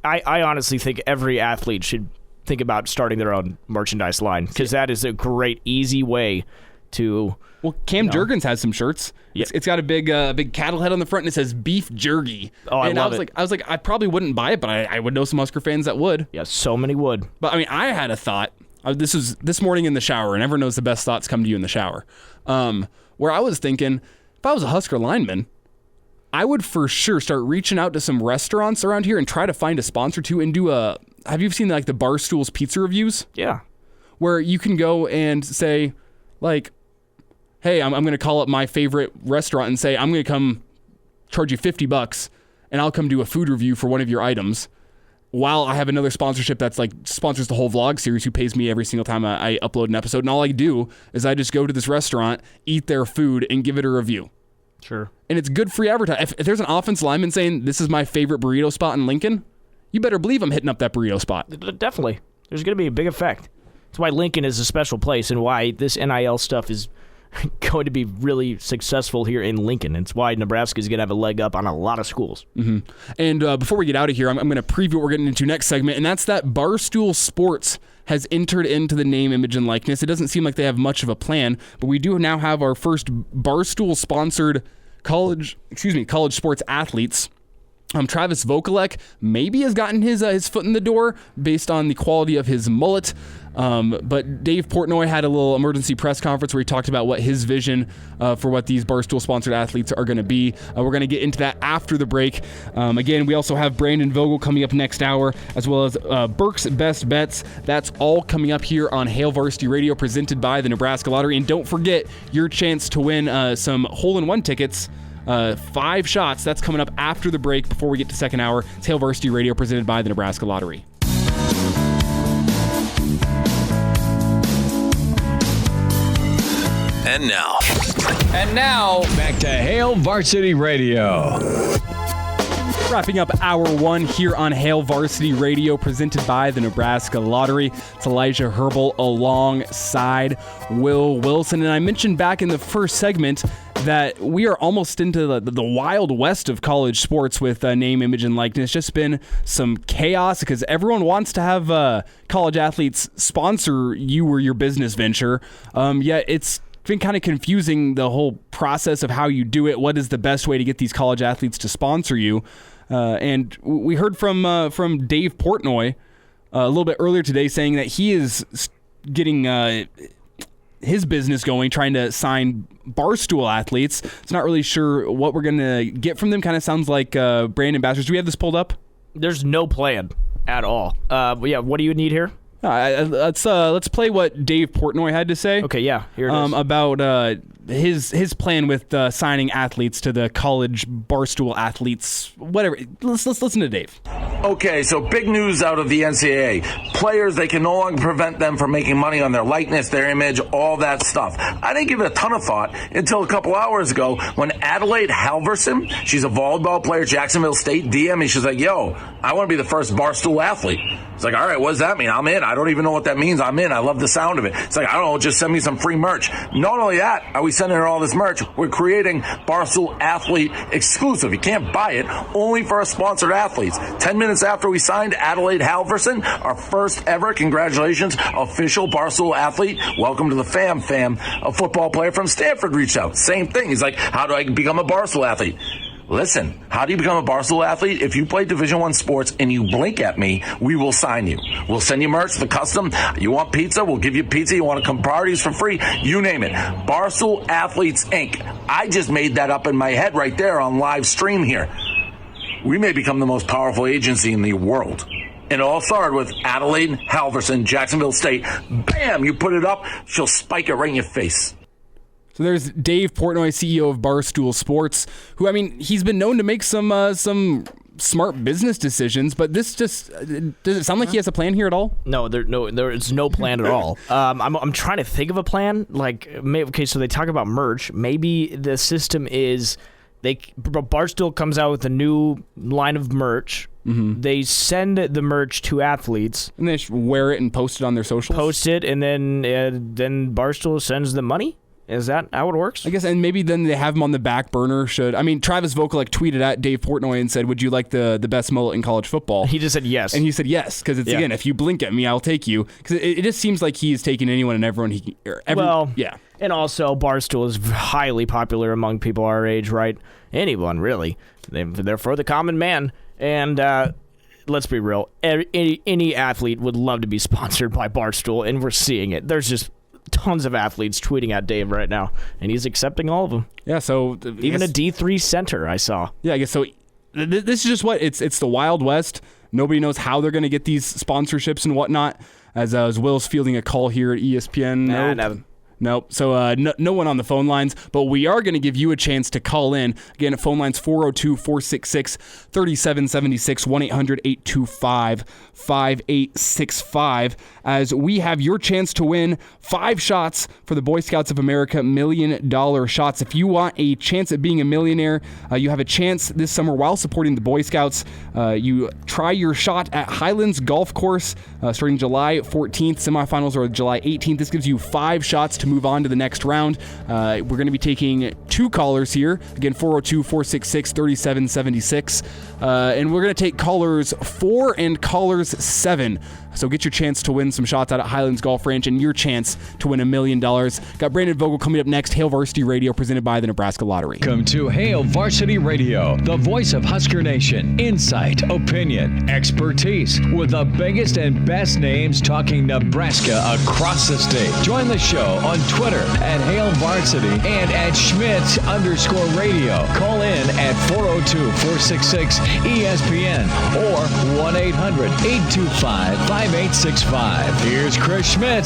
I honestly think every athlete should think about starting their own merchandise line, because that is a great, easy way to. Well, Cam Jurgens has some shirts. Yeah. It's got a big cattle head on the front, and it says Beef Jergy. Oh, I love it. I was like, I probably wouldn't buy it, but I would know some Husker fans that would. Yeah, so many would. But I mean, I had a thought. This was this morning in the shower, and everyone knows the best thoughts come to you in the shower. Where I was thinking, if I was a Husker lineman, I would for sure start reaching out to some restaurants around here and try to find a sponsor too, and do have you seen like the Barstool's pizza reviews? Yeah. Where you can go and say, like, hey, I'm going to call up my favorite restaurant and say, I'm going to come charge you $50 and I'll come do a food review for one of your items, while I have another sponsorship that's like sponsors the whole vlog series, who pays me every single time I upload an episode. And all I do is I just go to this restaurant, eat their food, and give it a review. Sure. And it's good free advertising. If there's an offensive lineman saying, this is my favorite burrito spot in Lincoln, you better believe I'm hitting up that burrito spot. Definitely. There's going to be a big effect. That's why Lincoln is a special place, and why this NIL stuff is going to be really successful here in Lincoln. It's why Nebraska is going to have a leg up on a lot of schools. Mm-hmm. And before we get out of here, I'm going to preview what we're getting into next segment, and that's that Barstool Sports has entered into the name, image, and likeness. It doesn't seem like they have much of a plan, but we do now have our first Barstool-sponsored college sports athletes. Travis Vokalek maybe has gotten his foot in the door based on the quality of his mullet. But Dave Portnoy had a little emergency press conference where he talked about what his vision for what these Barstool-sponsored athletes are going to be. We're going to get into that after the break. Again, we also have Brandon Vogel coming up next hour, as well as Burke's Best Bets. That's all coming up here on Hail Varsity Radio, presented by the Nebraska Lottery. And don't forget your chance to win some hole-in-one tickets. 5 shots. That's coming up after the break before we get to second hour. It's Hail Varsity Radio, presented by the Nebraska Lottery. And now, back to Hail Varsity Radio. Wrapping up hour 1 here on Hail Varsity Radio, presented by the Nebraska Lottery. It's Elijah Herbel alongside Will Wilson. And I mentioned back in the first segment that we are almost into the wild west of college sports with name, image, and likeness. It's just been some chaos because everyone wants to have college athletes sponsor you or your business venture. Yet it's been kind of confusing, the whole process of how you do it. What is the best way to get these college athletes to sponsor you? And we heard from Dave Portnoy a little bit earlier today saying that he is getting his business going, trying to sign Barstool athletes. It's not really sure what we're going to get from them. Kind of sounds like brand ambassadors. Do we have this pulled up? There's no plan at all. What do you need here? Let's play what Dave Portnoy had to say. Okay, yeah, here it is. About his plan with signing athletes to the college Barstool athletes, whatever. Let's listen to Dave. Okay, so big news out of the NCAA. Players, they can no longer prevent them from making money on their likeness, their image, all that stuff. I didn't give it a ton of thought until a couple hours ago when Adelaide Halverson, she's a volleyball player, Jacksonville State, DM me. She's like, yo, I want to be the first Barstool athlete. It's like, all right, what does that mean? I'm in. I don't even know what that means. I'm in. I love the sound of it. It's like, I don't know, just send me some free merch. Not only that, are we sending her all this merch? We're creating Barstool Athlete exclusive. You can't buy it, only for our sponsored athletes. 10 minutes after we signed Adelaide Halverson, our first ever, congratulations, official Barstool athlete. Welcome to the fam. A football player from Stanford reached out. Same thing. He's like, how do I become a Barstool athlete? Listen, how do you become a Barstool athlete? If you play Division I sports and you blink at me, we will sign you. We'll send you merch, the custom. You want pizza? We'll give you pizza. You want to come parties for free? You name it. Barstool Athletes, Inc. I just made that up in my head right there on live stream here. We may become the most powerful agency in the world. And it all started with Adelaide Halverson, Jacksonville State. Bam! You put it up, she'll spike it right in your face. So there's Dave Portnoy, CEO of Barstool Sports, who, I mean, he's been known to make some smart business decisions, but this just does it sound like he has a plan here at all? No, there's no plan at all. I'm trying to think of a plan. So they talk about merch. Maybe the system is Barstool comes out with a new line of merch. Mm-hmm. They send the merch to athletes, and they wear it and post it on their socials. Post it, and then then Barstool sends the money. Is that how it works? I guess, and maybe then they have him on the back burner. Travis Vokalek tweeted at Dave Portnoy and said, would you like the best mullet in college football? He just said yes. And he said yes, because it's, again, if you blink at me, I'll take you. Because it just seems like he's taking anyone and everyone he can. Yeah. And also, Barstool is highly popular among people our age, right? Anyone, really. They're for the common man. And let's be real. Any athlete would love to be sponsored by Barstool, and we're seeing it. There's just tons of athletes tweeting at Dave right now, and he's accepting all of them. Yeah, so even a D3 center I saw. Yeah, I guess so. This is just what it's the Wild West. Nobody knows how they're going to get these sponsorships and whatnot. As Will's fielding a call here at ESPN. Nope. So no one on the phone lines, but we are going to give you a chance to call in. Again, phone lines 402-466-3776, 1-800-825-5865, as we have your chance to win 5 shots for the Boy Scouts of America $1 Million shots. If you want a chance at being a millionaire, you have a chance this summer while supporting the Boy Scouts. You try your shot at Highlands Golf Course starting July 14th. Semifinals are July 18th. This gives you 5 shots to move on to the next round. We're going to be taking 2 callers here. Again, 402-466-3776. And we're going to take callers 4 and callers 7. So get your chance to win some shots out at Highlands Golf Ranch and your chance to win $1 million. Got Brandon Vogel coming up next. Hail Varsity Radio presented by the Nebraska Lottery. Come to Hail Varsity Radio, the voice of Husker Nation. Insight, opinion, expertise, with the biggest and best names talking Nebraska across the state. Join the show on Twitter at Hail Varsity and at Schmidt_radio. Call in at 402-466-ESPN or 1-800-825-5865. Here's Chris Schmidt.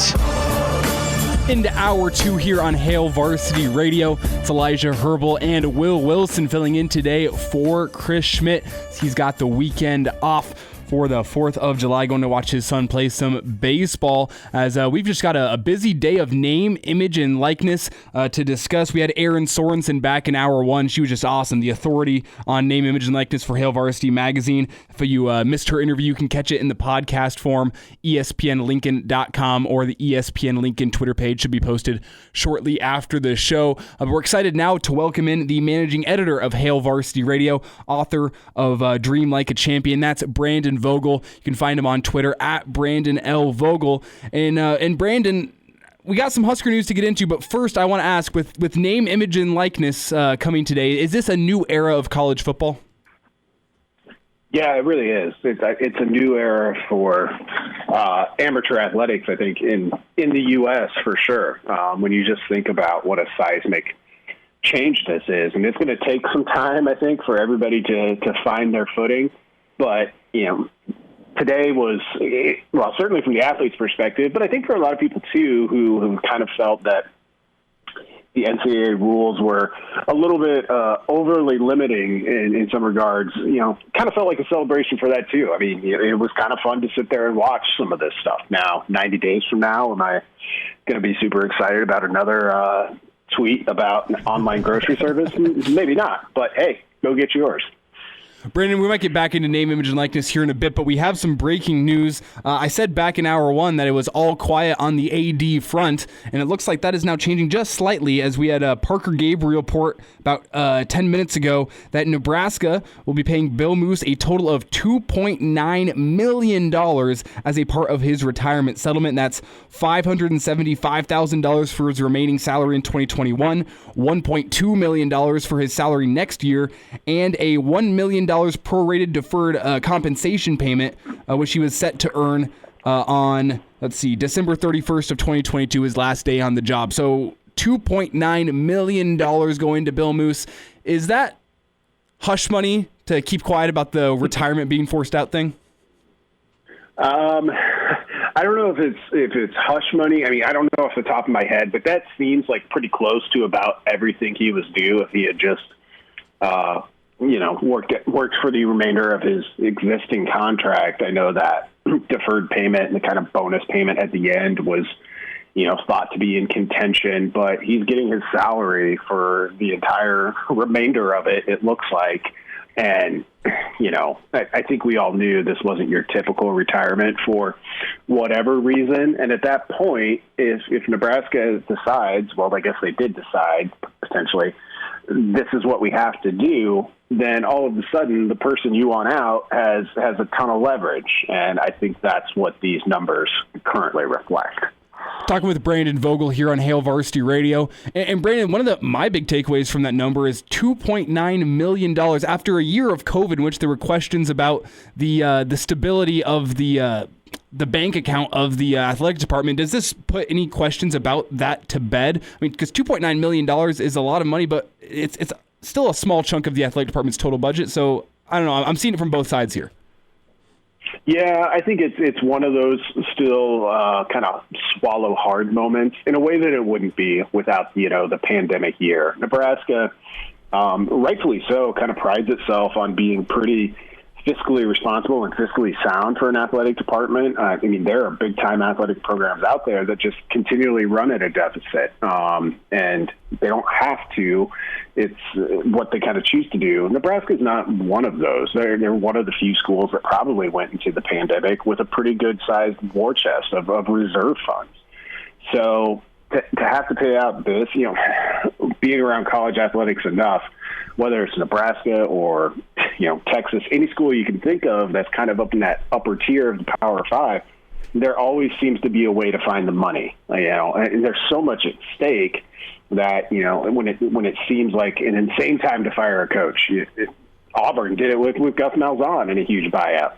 Into hour 2 here on Hail Varsity Radio. It's Elijah Herbel and Will Wilson filling in today for Chris Schmidt. He's got the weekend off for the 4th of July, going to watch his son play some baseball, as we've just got a busy day of name, image, and likeness to discuss. We had Erin Sorensen back in hour 1. She was just awesome, the authority on name, image, and likeness for Hail Varsity Magazine. If you missed her interview, you can catch it in the podcast form, ESPNLincoln.com, or the ESPN Lincoln Twitter page should be posted shortly after the show. We're excited now to welcome in the managing editor of Hail Varsity Radio, author of Dream Like a Champion. That's Brandon Vogel. You can find him on Twitter at Brandon L. Vogel. And Brandon, we got some Husker news to get into, but first I want to ask, with name, image, and likeness coming today, is this a new era of college football? Yeah, it really is. It's a new era for amateur athletics, I think, in the U.S. for sure. When you just think about what a seismic change this is, and it's going to take some time, I think, for everybody to find their footing. But today was, well, certainly from the athlete's perspective, but I think for a lot of people too who kind of felt that the NCAA rules were a little bit overly limiting in some regards, kind of felt like a celebration for that too. I mean, it was kind of fun to sit there and watch some of this stuff. Now, 90 days from now, am I going to be super excited about another tweet about an online grocery service? Maybe not, but hey, go get yours. Brandon, we might get back into name, image, and likeness here in a bit, but we have some breaking news. I said back in hour one that it was all quiet on the AD front, and it looks like that is now changing just slightly, as we had Parker Gabriel report about 10 minutes ago that Nebraska will be paying Bill Moos a total of $2.9 million as a part of his retirement settlement. That's $575,000 for his remaining salary in 2021, $1.2 million for his salary next year, and a $1 million prorated deferred compensation payment, which he was set to earn on, December 31st of 2022, his last day on the job. So $2.9 million going to Bill Moos. Is that hush money to keep quiet about the retirement being forced out thing? I don't know if it's hush money. I mean, I don't know off the top of my head, but that seems like pretty close to about everything he was due if he had just worked for the remainder of his existing contract. I know that deferred payment and the kind of bonus payment at the end was, thought to be in contention, but he's getting his salary for the entire remainder of it, it looks like. And, I think we all knew this wasn't your typical retirement for whatever reason. And at that point, if Nebraska decides, well, I guess they did decide potentially, this is what we have to do, then all of a sudden the person you want out has a ton of leverage. And I think that's what these numbers currently reflect. Talking with Brandon Vogel here on Hail Varsity Radio. And Brandon, one of my big takeaways from that number is $2.9 million after a year of COVID in which there were questions about the stability of the bank account of the athletic department. Does this put any questions about that to bed? I mean, because $2.9 million is a lot of money, but it's still a small chunk of the athletic department's total budget. So I don't know. I'm seeing it from both sides here. Yeah, I think it's one of those still kind of swallow hard moments in a way that it wouldn't be without, the pandemic year. Nebraska, rightfully so, kind of prides itself on being pretty fiscally responsible and fiscally sound for an athletic department. I mean, there are big-time athletic programs out there that just continually run at a deficit, and they don't have to. It's what they kind of choose to do. Nebraska's not one of those. They're one of the few schools that probably went into the pandemic with a pretty good-sized war chest of reserve funds. So to have to pay out this, being around college athletics enough, whether it's Nebraska or, Texas, any school you can think of that's kind of up in that upper tier of the Power Five, there always seems to be a way to find the money, and there's so much at stake that, when it seems like an insane time to fire a coach. Auburn did it with Gus Malzahn in a huge buyout.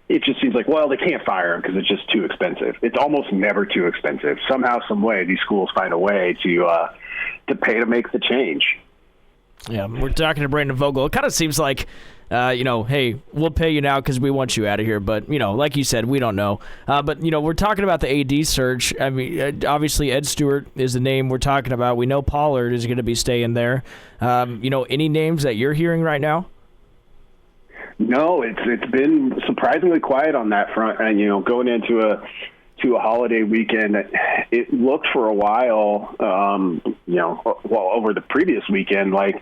It just seems like, well, they can't fire him because it's just too expensive. It's almost never too expensive. Somehow, some way, these schools find a way to pay to make the change. Yeah, we're talking to Brandon Vogel. It kind of seems like, hey, we'll pay you now because we want you out of here. But, like you said, we don't know. But, we're talking about the AD search. I mean, obviously Ed Stewart is the name we're talking about. We know Pollard is going to be staying there. Any names that you're hearing right now? No, it's been surprisingly quiet on that front. And, going into a holiday weekend, it looked for a while, over the previous weekend, like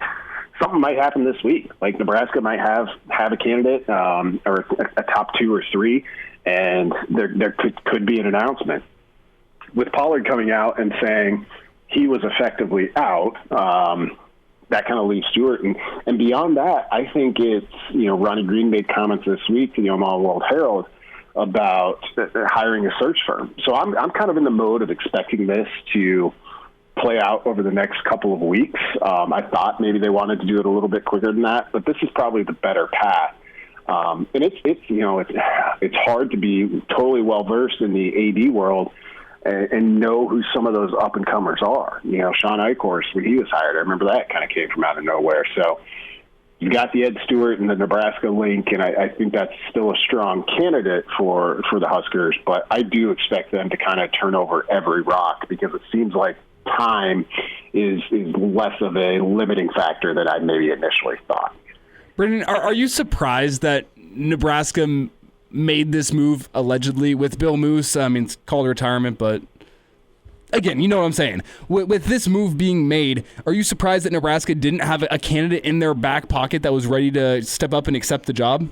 something might happen this week. Like Nebraska might have a candidate or a top 2 or 3, and there could be an announcement. With Pollard coming out and saying he was effectively out, that kind of leaves Stewart. And beyond that, I think it's, Ronnie Green made comments this week to the Omaha World Herald about hiring a search firm. So I'm kind of in the mode of expecting this to play out over the next couple of weeks. I thought maybe they wanted to do it a little bit quicker than that, but this is probably the better path. And it's hard to be totally well versed in the AD world and know who some of those up and comers are. Sean Eichhorst, when he was hired, I remember that kind of came from out of nowhere. So you got the Ed Stewart and the Nebraska link, and I think that's still a strong candidate for the Huskers. But I do expect them to kind of turn over every rock, because it seems like time is less of a limiting factor than I maybe initially thought. Brandon, are you surprised that Nebraska made this move allegedly with Bill Moos? I mean, it's called retirement, but again, you know what I'm saying. With this move being made, are you surprised that Nebraska didn't have a candidate in their back pocket that was ready to step up and accept the job?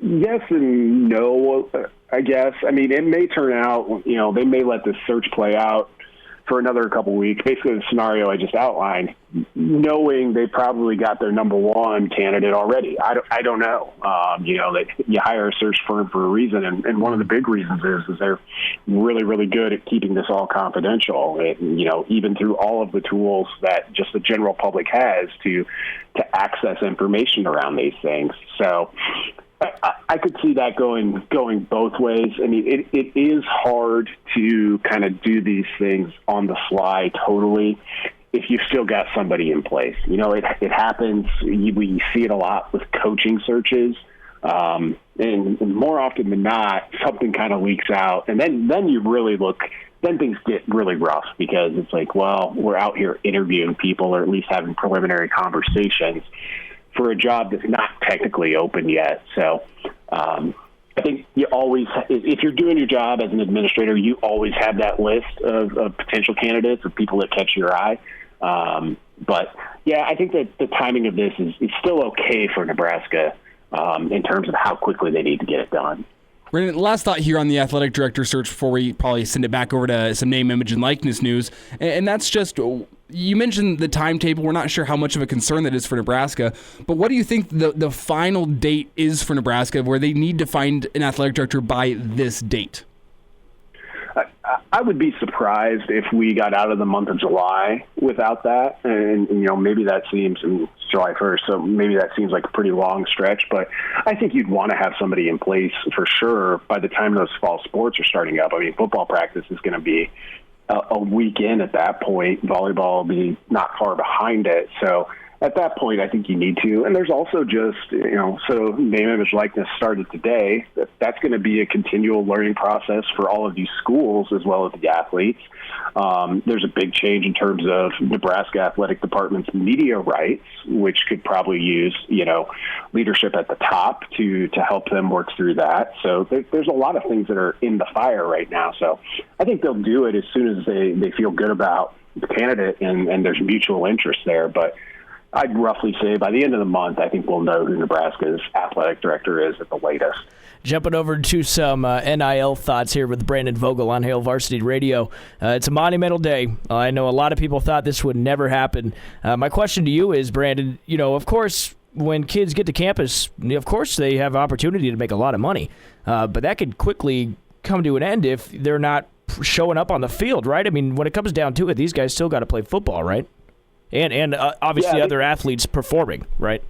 Yes and no, I guess. I mean, it may turn out, they may let this search play out for another couple weeks. Basically, the scenario I just outlined, knowing they probably got their number one candidate already. I don't know. You hire a search firm for a reason, and one of the big reasons is they're really, really good at keeping this all confidential. Even through all of the tools that just the general public has to access information around these things. So I could see that going both ways. I mean, it is hard to kind of do these things on the fly totally if you've still got somebody in place. It happens. We see it a lot with coaching searches. And more often than not, something kind of leaks out. And then you really then things get really rough, because it's like, well, we're out here interviewing people, or at least having preliminary conversations for a job that's not technically open yet. So I think you always, if you're doing your job as an administrator, you always have that list of potential candidates, of people that catch your eye. But yeah, I think that the timing of this is still okay for Nebraska in terms of how quickly they need to get it done. Brandon, last thought here on the athletic director search before we probably send it back over to some name, image, and likeness news. And that's just, you mentioned the timetable. We're not sure how much of a concern that is for Nebraska, but what do you think the final date is for Nebraska where they need to find an athletic director by this date? I would be surprised if we got out of the month of July without that. And maybe that seems, July 1st, so maybe that seems like a pretty long stretch. But I think you'd want to have somebody in place for sure by the time those fall sports are starting up. I mean, football practice is going to be a week in at that point. Volleyball will be not far behind it. So at that point, I think you need to. And there's also just, so name, image, likeness started today. That's going to be a continual learning process for all of these schools as well as the athletes. There's a big change in terms of Nebraska Athletic Department's media rights, which could probably use, leadership at the top to help them work through that. So there's a lot of things that are in the fire right now. So I think they'll do it as soon as they feel good about the candidate and there's mutual interest there. But I'd roughly say by the end of the month, I think we'll know who Nebraska's athletic director is at the latest. Jumping over to some NIL thoughts here with Brandon Vogel on Hail Varsity Radio. It's a monumental day. I know a lot of people thought this would never happen. My question to you is, Brandon, of course, when kids get to campus, of course they have opportunity to make a lot of money. But that could quickly come to an end if they're not showing up on the field, right? I mean, when it comes down to it, these guys still got to play football, right? And obviously other athletes performing, right?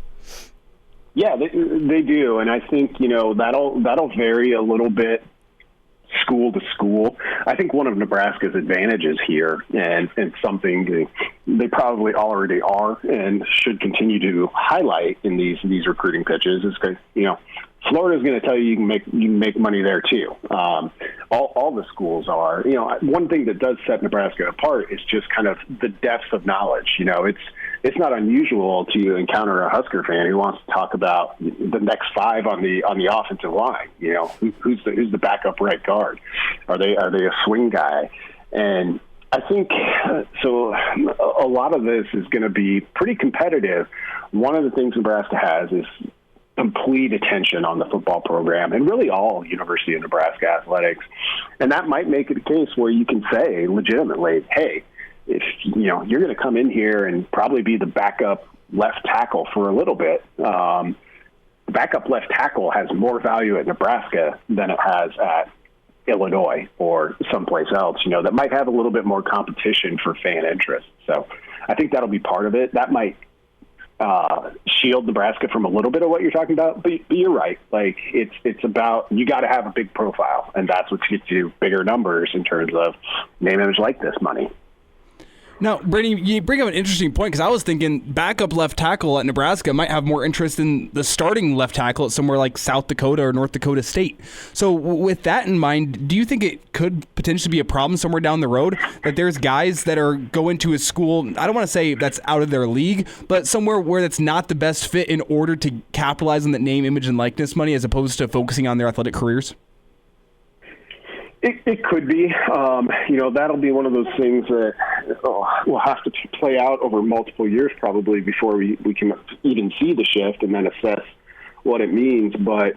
Yeah, they do, and I think that'll vary a little bit school to school. I think one of Nebraska's advantages here, and something they probably already are and should continue to highlight in these recruiting pitches, is because Florida's going to tell you can make money there too. All the schools are. One thing that does set Nebraska apart is just kind of the depth of knowledge. It's not unusual to encounter a Husker fan who wants to talk about the next five on the offensive line. Who's the backup right guard? Are they a swing guy? And I think so. A lot of this is going to be pretty competitive. One of the things Nebraska has is complete attention on the football program and really all University of Nebraska athletics. And that might make it a case where you can say legitimately, hey, if you're going to come in here and probably be the backup left tackle for a little bit, backup left tackle has more value at Nebraska than it has at Illinois or someplace else, that might have a little bit more competition for fan interest. So I think that'll be part of it. That might shield Nebraska from a little bit of what you're talking about. But you're right. Like, it's about, you got to have a big profile, and that's what gets you bigger numbers in terms of name, image, likeness money. Now, Brady, you bring up an interesting point, because I was thinking backup left tackle at Nebraska might have more interest than the starting left tackle at somewhere like South Dakota or North Dakota State. So with that in mind, do you think it could potentially be a problem somewhere down the road that there's guys that are going to a school, I don't want to say that's out of their league, but somewhere where that's not the best fit in order to capitalize on that name, image, and likeness money as opposed to focusing on their athletic careers? It could be. That'll be one of those things that will have to play out over multiple years probably before we can even see the shift and then assess what it means. But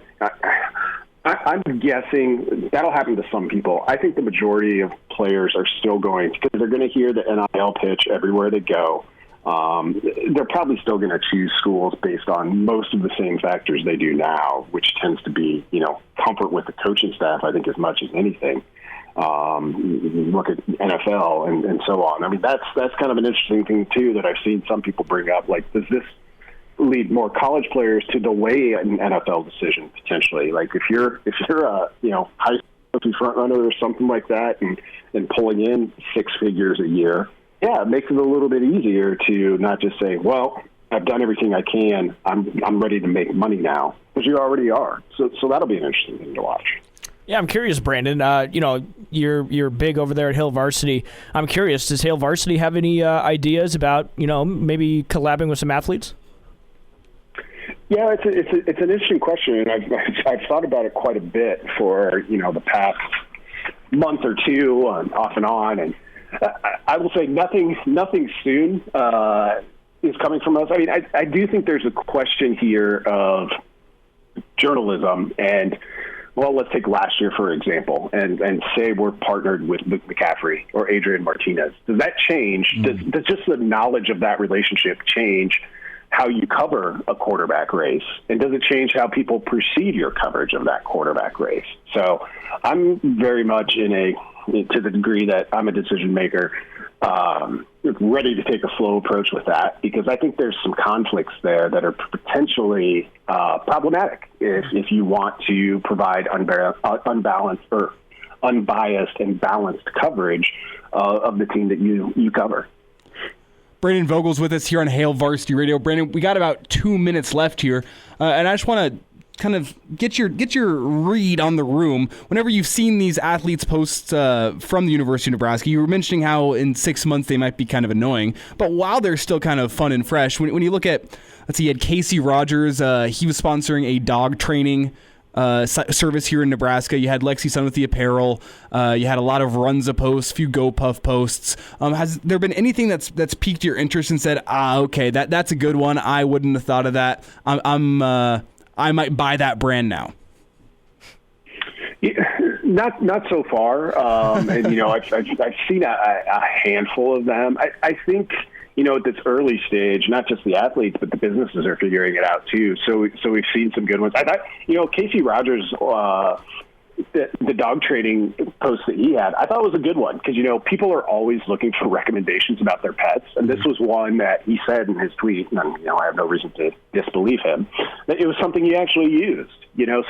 I'm guessing that'll happen to some people. I think the majority of players are still going, because they're going to hear the NIL pitch everywhere they go. They're probably still going to choose schools based on most of the same factors they do now, which tends to be, comfort with the coaching staff, I think, as much as anything. Look at NFL and so on. I mean, that's kind of an interesting thing, too, that I've seen some people bring up. Like, does this lead more college players to delay an NFL decision, potentially? Like, if you're a, high school front runner or something like that and pulling in six figures a year, yeah, it makes it a little bit easier to not just say, well, I've done everything I can. I'm ready to make money now, because you already are. So that'll be an interesting thing to watch. Yeah, I'm curious, Brandon. You're big over there at Hail Varsity. I'm curious, does Hail Varsity have any ideas about, maybe collabing with some athletes? Yeah, it's an interesting question, and I've thought about it quite a bit for the past month or two, off and on, and I will say nothing soon is coming from us. I mean, I do think there's a question here of journalism, and, well, let's take last year, for example, and say we're partnered with Luke McCaffrey or Adrian Martinez. Does that change? Does just the knowledge of that relationship change how you cover a quarterback race? And does it change how people perceive your coverage of that quarterback race? So I'm very much to the degree that I'm a decision maker, ready to take a slow approach with that, because I think there's some conflicts there that are potentially problematic if you want to provide unbalanced or unbiased and balanced coverage of the team that you cover. Brandon Vogel's with us here on Hail Varsity Radio. Brandon, we got about 2 minutes left here, and I just want to kind of get your read on the room. Whenever you've seen these athletes post from the University of Nebraska, you were mentioning how in 6 months they might be kind of annoying, but while they're still kind of fun and fresh, when you look at, let's see, you had Casey Rogers, he was sponsoring a dog training service here in Nebraska. You had Lexi Sun with the apparel. You had a lot of Runza posts, few Go Puff posts. Has there been anything that's piqued your interest and said, okay, that's a good one, I wouldn't have thought of that, I might buy that brand now? Yeah, not so far. And I've seen a handful of them. I think at this early stage, not just the athletes, but the businesses are figuring it out too. So we've seen some good ones. I thought Casey Rogers, the dog training post that he had, I thought was a good one, because people are always looking for recommendations about their pets, and this was one that he said in his tweet, and I have no reason to disbelieve him, that it was something he actually used.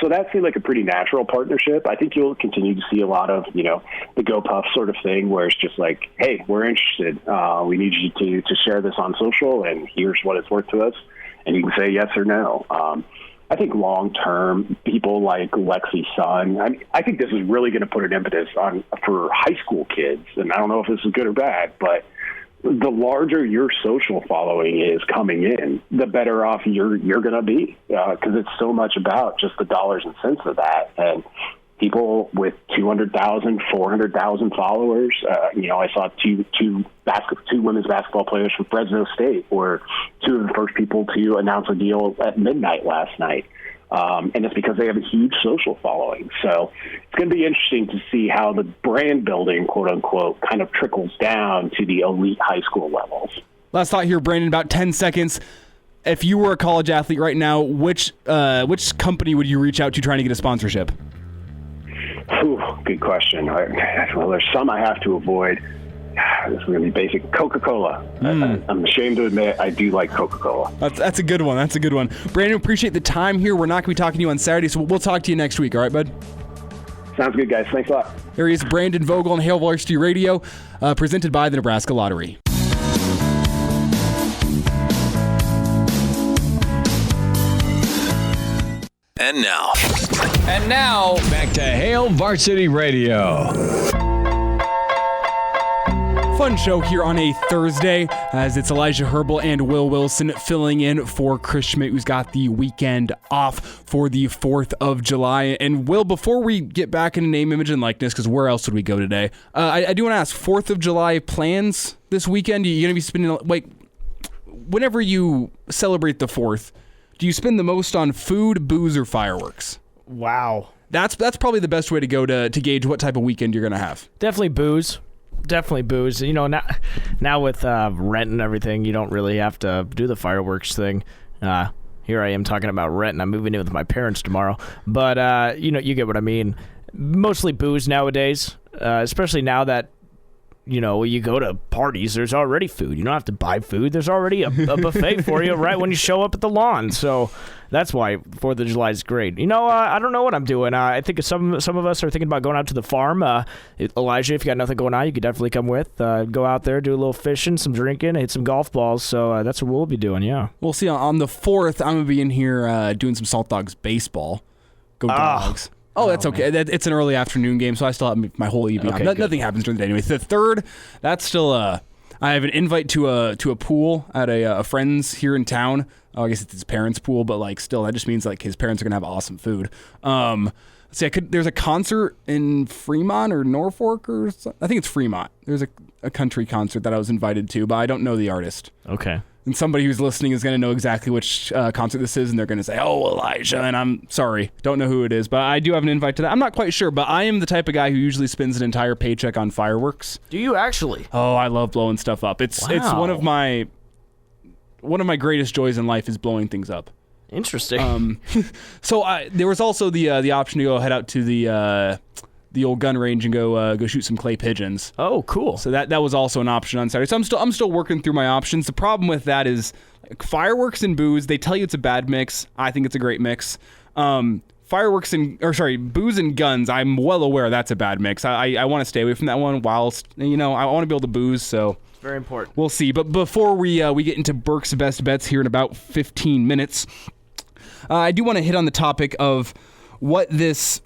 So that seemed like a pretty natural partnership. I think you'll continue to see a lot of the Go Puff sort of thing, where it's just like, hey, we're interested. We need you to share this on social, and here's what it's worth to us, and you can say yes or no. I think long-term, people like Lexi Sun, I think this is really going to put an impetus for high school kids, and I don't know if this is good or bad, but the larger your social following is coming in, the better off you're going to be, because it's so much about just the dollars and cents of that. And people with 200,000, 400,000 followers, I saw two women's basketball players from Fresno State were two of the first people to announce a deal at midnight last night. And it's because they have a huge social following. So it's going to be interesting to see how the brand building, quote unquote, kind of trickles down to the elite high school levels. Last thought here, Brandon, about 10 seconds. if you were a college athlete right now, which company would you reach out to trying to get a sponsorship? Ooh, good question. Well, there's some I have to avoid. This is going to be basic. Coca-Cola. I'm ashamed to admit I do like Coca-Cola. That's a good one. That's a good one. Brandon, appreciate the time here. We're not going to be talking to you on Saturday, so we'll talk to you next week. All right, bud? Sounds good, guys. Thanks a lot. There he is, Brandon Vogel on Hail Varsity Radio, presented by the Nebraska Lottery. And now, back to Hail Varsity Radio. Fun show here on a Thursday, as it's Elijah Herbel and Will Wilson filling in for Chris Schmidt, who's got the weekend off for the 4th of July. And Will, before we get back into name, image, and likeness, because where else would we go today? I do want to ask, 4th of July plans this weekend? Are you going to be spending, whenever you celebrate the 4th, do you spend the most on food, booze, or fireworks? Wow. That's probably the best way to go to gauge what type of weekend you're going to have. Definitely booze. You know, now with rent and everything, you don't really have to do the fireworks thing. Here I am talking about rent, and I'm moving in with my parents tomorrow. But, you get what I mean. Mostly booze nowadays, especially now that, you go to parties, there's already food. You don't have to buy food. There's already a buffet for you right when you show up at the lawn. So that's why 4th of July is great. I don't know what I'm doing. I think some of us are thinking about going out to the farm. Elijah, if you got nothing going on, you could definitely come with. Go out there, do a little fishing, some drinking, hit some golf balls. So that's what we'll be doing, yeah. We'll see. On the 4th, I'm going to be in here doing some Salt Dogs baseball. Go Dogs. Oh, that's okay. It's an early afternoon game, so I still have my whole evening. Okay, nothing happens during the day anyway. The 3rd, that's still I have an invite to a pool at a friend's here in town. I guess it's his parents' pool, but still, that just means his parents are gonna have awesome food. Let's see, there's a concert in Fremont or Norfolk or something. I think it's Fremont. There's a country concert that I was invited to, but I don't know the artist. Okay. And somebody who's listening is going to know exactly which concert this is, and they're going to say, "Oh, Elijah," and I'm sorry, don't know who it is, but I do have an invite to that. I'm not quite sure, but I am the type of guy who usually spends an entire paycheck on fireworks. Do you actually? Oh, I love blowing stuff up. It's one of my greatest joys in life is blowing things up. Interesting. So there was also the option to head out to the old gun range and go shoot some clay pigeons. Oh, cool. So that was also an option on Saturday. So I'm still working through my options. The problem with that is fireworks and booze. They tell you it's a bad mix. I think it's a great mix. Booze and guns. I'm well aware that's a bad mix. I want to stay away from that one. Whilst I want to be able to booze. So it's very important. We'll see. But before we get into Burke's best bets here in about 15 minutes, I do want to hit on the topic of what this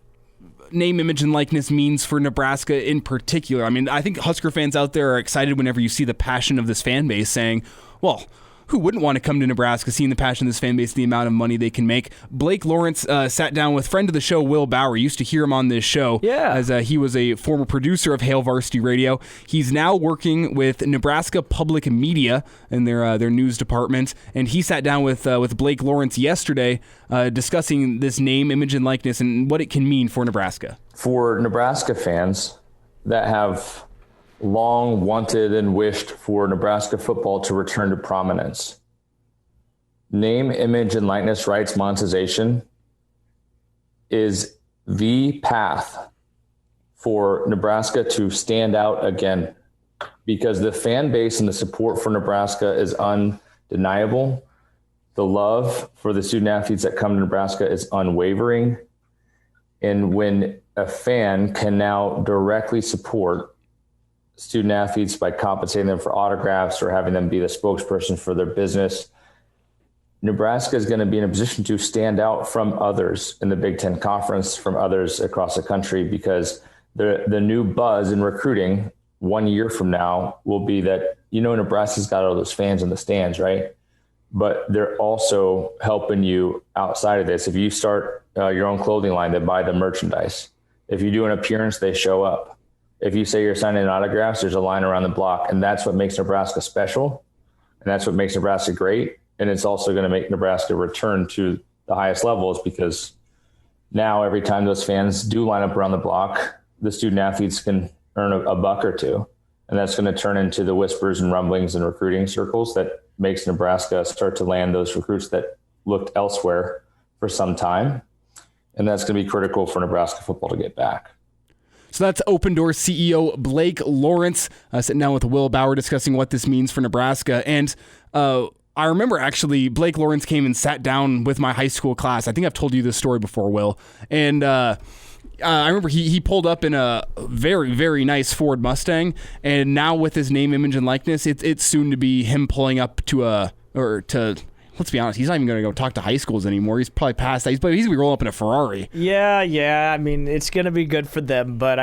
name, image, and likeness means for Nebraska in particular. I mean, I think Husker fans out there are excited whenever you see the passion of this fan base saying, well, who wouldn't want to come to Nebraska, seeing the passion of this fan base, the amount of money they can make? Blake Lawrence sat down with friend of the show, Will Bauer. Used to hear him on this show, as he was a former producer of Hail Varsity Radio. He's now working with Nebraska Public Media in their news department, and he sat down with Blake Lawrence yesterday discussing this name, image, and likeness and what it can mean for Nebraska. For Nebraska fans that have long wanted and wished for Nebraska football to return to prominence, name, image, and likeness rights monetization is the path for Nebraska to stand out again, because the fan base and the support for Nebraska is undeniable. The love for the student athletes that come to Nebraska is unwavering. And when a fan can now directly support student athletes by compensating them for autographs or having them be the spokesperson for their business, Nebraska is going to be in a position to stand out from others in the Big Ten Conference, from others across the country, because the new buzz in recruiting 1 year from now will be that, Nebraska's got all those fans in the stands, right? But they're also helping you outside of this. If you start your own clothing line, they buy the merchandise. If you do an appearance, they show up. If you say you're signing autographs, there's a line around the block, and that's what makes Nebraska special, and that's what makes Nebraska great. And it's also going to make Nebraska return to the highest levels, because now every time those fans do line up around the block, the student athletes can earn a buck or two. And that's going to turn into the whispers and rumblings in recruiting circles that makes Nebraska start to land those recruits that looked elsewhere for some time. And that's going to be critical for Nebraska football to get back. So that's Open Door CEO Blake Lawrence sitting down with Will Bauer discussing what this means for Nebraska. And I remember actually Blake Lawrence came and sat down with my high school class. I think I've told you this story before, Will. And I remember he pulled up in a very, very nice Ford Mustang. And now with his name, image, and likeness, it's soon to be him pulling up let's be honest, he's not even going to go talk to high schools anymore. He's probably past that. He's going to be rolling up in a Ferrari. Yeah. I mean, it's going to be good for them, but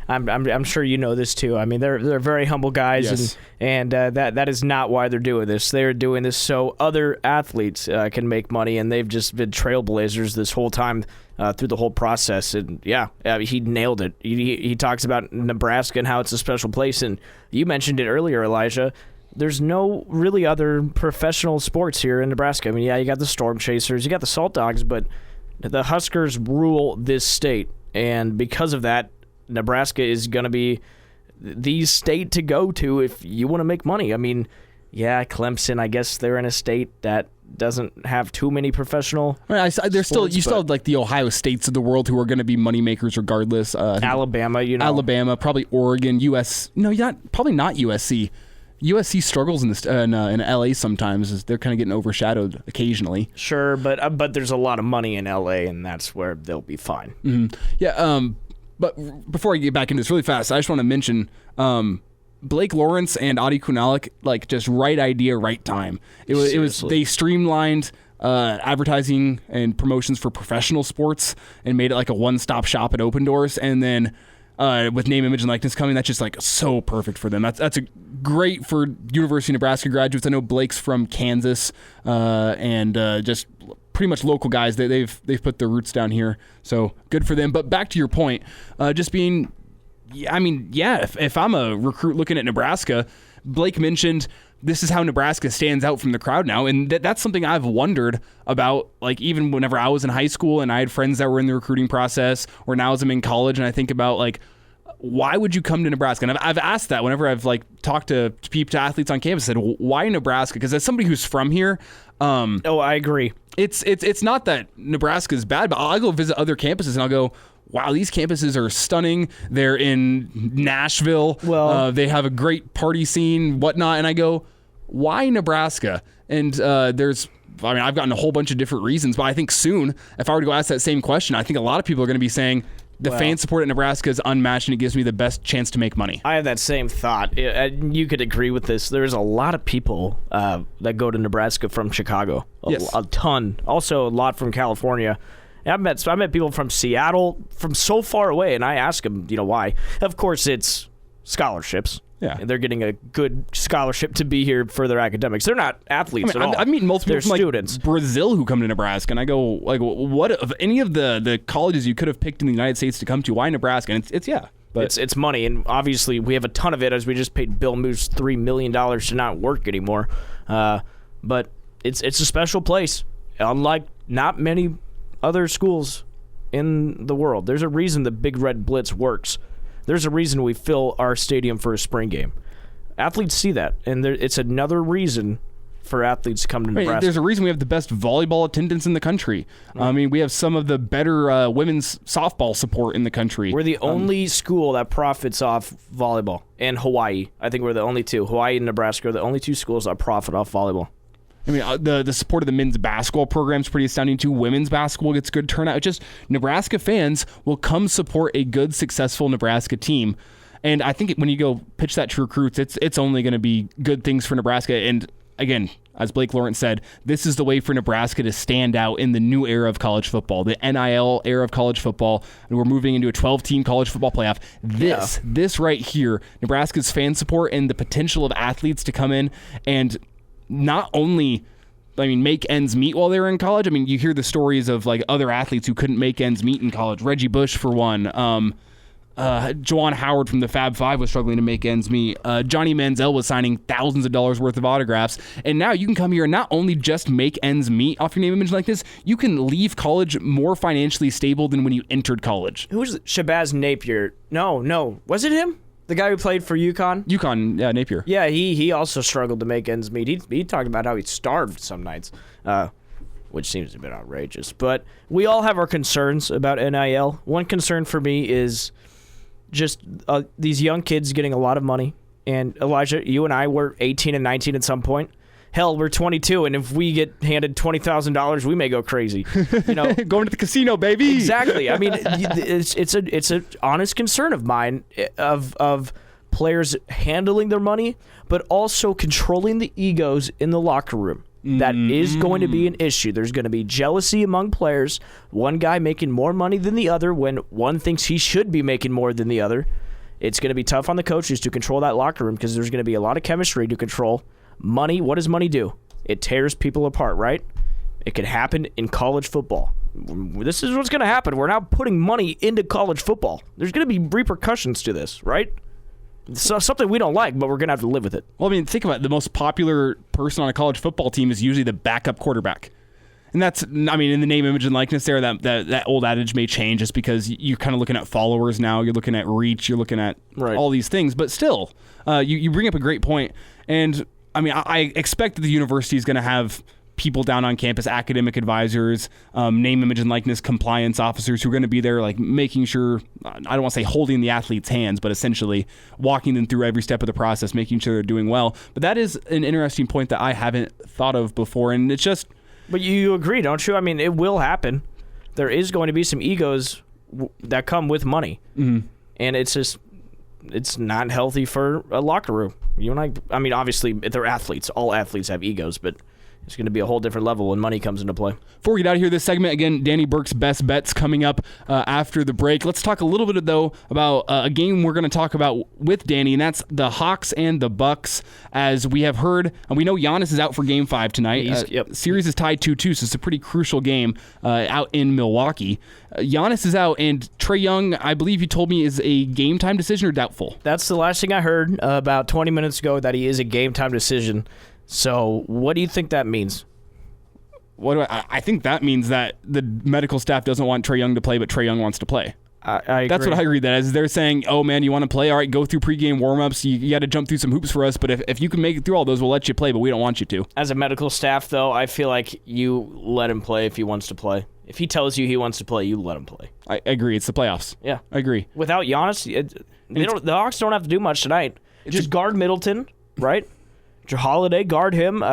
I'm sure you know this too. I mean, they're very humble guys, yes. and that is not why they're doing this. They're doing this so other athletes can make money, and they've just been trailblazers this whole time through the whole process. And he nailed it. He talks about Nebraska and how it's a special place, and you mentioned it earlier, Elijah. There's no really other professional sports here in Nebraska. I mean, yeah, you got the Storm Chasers, you got the Salt Dogs, but the Huskers rule this state, and because of that, Nebraska is going to be the state to go to if you want to make money. I mean, yeah, Clemson, I guess they're in a state that doesn't have too many professional there's sports, still have like the Ohio States of the world who are going to be moneymakers regardless. Alabama, Alabama, probably Oregon, probably not USC. USC struggles in LA sometimes as they're kind of getting overshadowed occasionally. Sure, but there's a lot of money in LA, and that's where they'll be fine. Mm-hmm. Yeah, but before I get back into this really fast, I just want to mention Blake Lawrence and Adi Kunalik, like just right idea, right time. It was they streamlined advertising and promotions for professional sports and made it like a one-stop shop at Open Doors, and then with name, image, and likeness coming, that's just like so perfect for them. That's a great for University of Nebraska graduates. I know Blake's from Kansas, and just pretty much local guys. They've put their roots down here, so good for them. But back to your point, if I'm a recruit looking at Nebraska, Blake mentioned this is how Nebraska stands out from the crowd now, and that's something I've wondered about, like even whenever I was in high school and I had friends that were in the recruiting process, or now as I'm in college and I think about like, why would you come to Nebraska? And I've asked that whenever I've like talked to people, to athletes on campus, said, why Nebraska? Because as somebody who's from here, I agree. It's not that Nebraska is bad, but I'll go visit other campuses and I'll go, wow, these campuses are stunning. They're in Nashville. Well, they have a great party scene, whatnot. And I go, why Nebraska? And I've gotten a whole bunch of different reasons, but I think soon, if I were to go ask that same question, I think a lot of people are going to be saying, the fan support at Nebraska is unmatched, and it gives me the best chance to make money. I have that same thought. You could agree with this. There's a lot of people that go to Nebraska from Chicago. A ton. Also, a lot from California. I met people from Seattle, from so far away, and I ask them, why. Of course, it's scholarships. Yeah, they're getting a good scholarship to be here for their academics. They're not athletes at all. I meet multiple people from students. Brazil who come to Nebraska, and I go, like, what of any of the colleges you could have picked in the United States to come to? Why Nebraska? And it's money, and obviously we have a ton of it, as we just paid Bill Moos $3 million to not work anymore. But it's a special place, unlike not many other schools in the world. There's a reason the Big Red Blitz works. There's a reason we fill our stadium for a spring game. Athletes see that, and it's another reason for athletes to come to Nebraska. There's a reason we have the best volleyball attendance in the country. I mean, we have some of the better women's softball support in the country. We're the only school that profits off volleyball, and Hawaii. I think we're the only two. Hawaii and Nebraska are the only two schools that profit off volleyball. I mean, the support of the men's basketball program is pretty astounding, too. Women's basketball gets good turnout. It's just Nebraska fans will come support a good, successful Nebraska team. And I think when you go pitch that to recruits, it's only going to be good things for Nebraska. And again, as Blake Lawrence said, this is the way for Nebraska to stand out in the new era of college football, the NIL era of college football. And we're moving into a 12-team college football playoff. This right here, Nebraska's fan support and the potential of athletes to come in and not only, make ends meet while they were in college. I mean, you hear the stories of like other athletes who couldn't make ends meet in college. Reggie Bush, for one. Juwan Howard from the Fab Five was struggling to make ends meet. Johnny Manziel was signing thousands of dollars worth of autographs. And now you can come here and not only just make ends meet off your name image like this, you can leave college more financially stable than when you entered college. Who's Shabazz Napier? No. Was it him? The guy who played for UConn? UConn, yeah, Napier. Yeah, he also struggled to make ends meet. He talked about how he starved some nights, which seems a bit outrageous. But we all have our concerns about NIL. One concern for me is just these young kids getting a lot of money. And Elijah, you and I were 18 and 19 at some point. Hell, we're 22, and if we get handed $20,000, we may go crazy. You know, going to the casino, baby. Exactly. I mean, it's an honest concern of mine of players handling their money, but also controlling the egos in the locker room. That is going to be an issue. There's going to be jealousy among players. One guy making more money than the other when one thinks he should be making more than the other. It's going to be tough on the coaches to control that locker room because there's going to be a lot of chemistry to control. Money, what does money do? It tears people apart, right? It can happen in college football. This is what's going to happen. We're now putting money into college football. There's going to be repercussions to this, right? It's something we don't like, but we're going to have to live with it. Well, I mean, think about it. The most popular person on a college football team is usually the backup quarterback. And that's, I mean, in the name, image, and likeness there, that old adage may change just because you're kind of looking at followers now. You're looking at reach. You're looking at all these things. But still, you bring up a great point. And I mean, I expect that the university is going to have people down on campus, academic advisors, name, image, and likeness compliance officers who are going to be there, like making sure, I don't want to say holding the athlete's hands, but essentially walking them through every step of the process, making sure they're doing well. But that is an interesting point that I haven't thought of before. And it's just... But you agree, don't you? I mean, it will happen. There is going to be some egos that come with money. Mm-hmm. And it's just... It's not healthy for a locker room. You and I mean, obviously, they're athletes. All athletes have egos, but it's going to be a whole different level when money comes into play. Before we get out of here, this segment, again, Danny Burke's Best Bets coming up after the break. Let's talk a little bit, though, about a game we're going to talk about with Danny, and that's the Hawks and the Bucks. As we have heard, and we know Giannis is out for Game 5 tonight. Series is tied 2-2, so it's a pretty crucial game out in Milwaukee. Giannis is out, and Trae Young, I believe you told me, is a game-time decision or doubtful? That's the last thing I heard about 20 minutes ago, that he is a game-time decision. So what do you think that means? I think that means that the medical staff doesn't want Trae Young to play, but Trae Young wants to play. I agree. That's what I read that as. They're saying, oh, man, you want to play? All right, go through pregame warm-ups. You got to jump through some hoops for us, but if you can make it through all those, we'll let you play, but we don't want you to. As a medical staff, though, I feel like you let him play if he wants to play. If he tells you he wants to play, you let him play. I agree. It's the playoffs. Yeah. I agree. Without Giannis, the Hawks don't have to do much tonight. Just guard Middleton, right? Holiday, guard him.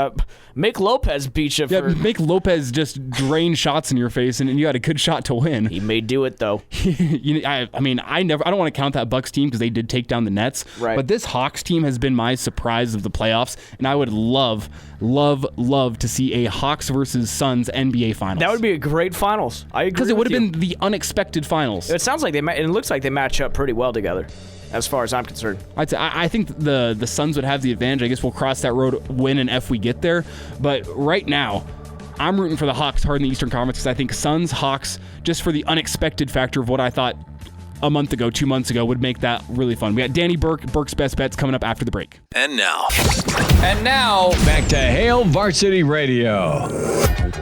Make Lopez beat you. Make Lopez just drain shots in your face, and you had a good shot to win. He may do it though. I don't want to count that Bucks team because they did take down the Nets. Right. But this Hawks team has been my surprise of the playoffs, and I would love to see a Hawks versus Suns NBA Finals. That would be a great finals. I agree. Because it would have been the unexpected finals. It sounds like it looks like they match up pretty well together, as far as I'm concerned. I think the Suns would have the advantage. I guess we'll cross that road when and if we get there. But right now, I'm rooting for the Hawks hard in the Eastern Conference because I think Suns, Hawks, just for the unexpected factor of what I thought a month ago, 2 months ago, would make that really fun. We got Danny Burke's Best Bets coming up after the break. And now, back to Hail Varsity Radio.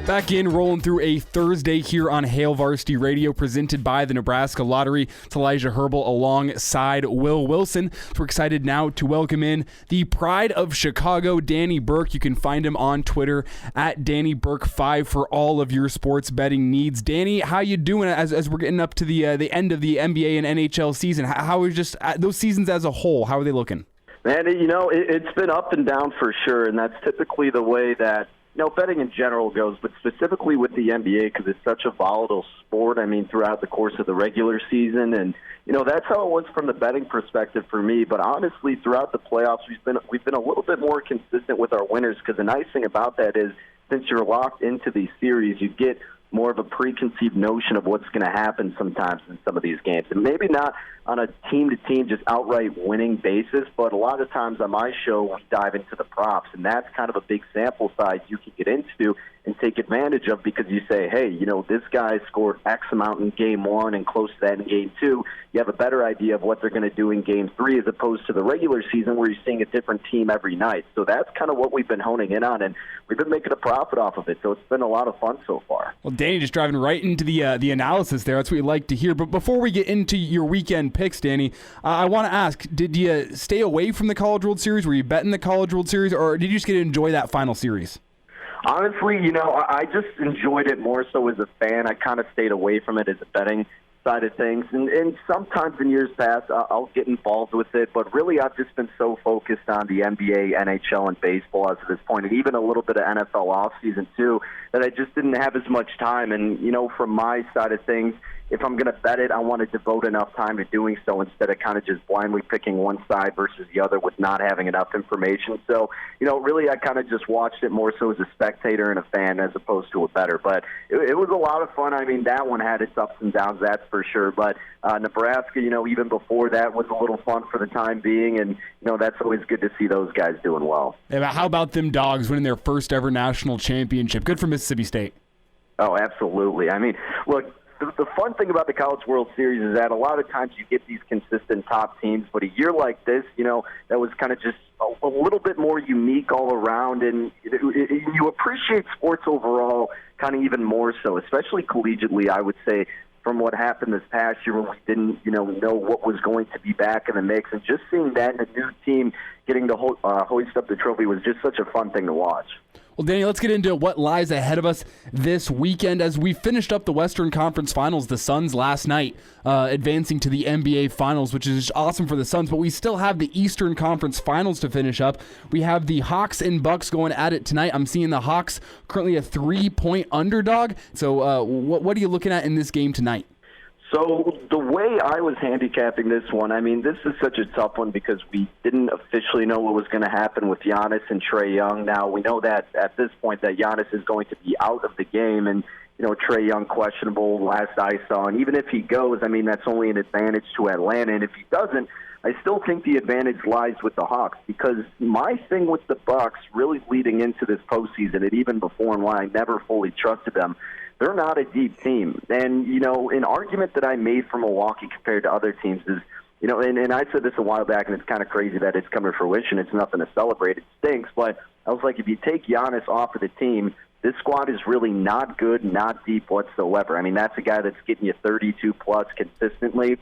Back in, rolling through a Thursday here on Hail Varsity Radio, presented by the Nebraska Lottery. It's Elijah Herbel alongside Will Wilson. We're excited now to welcome in the pride of Chicago, Danny Burke. You can find him on Twitter at DannyBurke5 for all of your sports betting needs. Danny, how you doing as we're getting up to the end of the NBA and NHL season? How are just those seasons as a whole? How are they looking? Man, it's been up and down for sure, and that's typically the way that betting in general goes, but specifically with the NBA because it's such a volatile sport. I mean, throughout the course of the regular season, and that's how it was from the betting perspective for me. But honestly, throughout the playoffs, we've been a little bit more consistent with our winners because the nice thing about that is since you're locked into these series, you get more of a preconceived notion of what's going to happen sometimes in some of these games. And maybe not on a team-to-team, just outright winning basis, but a lot of times on my show, we dive into the props, and that's kind of a big sample size you can get into and take advantage of, because you say, hey, this guy scored X amount in game 1 and close to that in game 2. You have a better idea of what they're going to do in game 3 as opposed to the regular season where you're seeing a different team every night. So that's kind of what we've been honing in on, and we've been making a profit off of it. So it's been a lot of fun so far. Well, Danny, just driving right into the analysis there. That's what we like to hear. But before we get into your weekend picks, Danny, I want to ask, did you stay away from the College World Series? Were you betting the College World Series, or did you just get to enjoy that final series? Honestly, I just enjoyed it more so as a fan. I kind of stayed away from it as a betting side of things. And sometimes in years past, I'll get involved with it. But really, I've just been so focused on the NBA, NHL, and baseball as of this point, and even a little bit of NFL offseason too, that I just didn't have as much time. And, from my side of things, if I'm going to bet it, I want to devote enough time to doing so instead of kind of just blindly picking one side versus the other with not having enough information. So, really I kind of just watched it more so as a spectator and a fan as opposed to a bettor. But it was a lot of fun. I mean, that one had its ups and downs, that's for sure. But Nebraska, even before that, was a little fun for the time being. And, that's always good to see those guys doing well. Yeah, how about them Dogs winning their first ever national championship? Good for Mississippi State. Oh, absolutely. I mean, look, the fun thing about the College World Series is that a lot of times you get these consistent top teams, but a year like this, that was kind of just a little bit more unique all around, and you appreciate sports overall kind of even more so, especially collegiately, I would say, from what happened this past year when we didn't, know what was going to be back in the mix, and just seeing that in a new team getting to hoist up the trophy was just such a fun thing to watch. Well, Danny, let's get into what lies ahead of us this weekend. As we finished up the Western Conference Finals, the Suns last night advancing to the NBA Finals, which is awesome for the Suns, but we still have the Eastern Conference Finals to finish up. We have the Hawks and Bucks going at it tonight. I'm seeing the Hawks currently a 3-point underdog. So what are you looking at in this game tonight? So the way I was handicapping this one, I mean, this is such a tough one because we didn't officially know what was going to happen with Giannis and Trae Young. Now, we know that at this point that Giannis is going to be out of the game, and, Trae Young questionable last I saw. And even if he goes, I mean, that's only an advantage to Atlanta. And if he doesn't, I still think the advantage lies with the Hawks, because my thing with the Bucks really leading into this postseason, and even before, and why I never fully trusted them, they're not a deep team. And, an argument that I made for Milwaukee compared to other teams is, and I said this a while back, and it's kind of crazy that it's come to fruition. It's nothing to celebrate. It stinks. But I was like, if you take Giannis off of the team, this squad is really not good, not deep whatsoever. I mean, that's a guy that's getting you 32-plus consistently.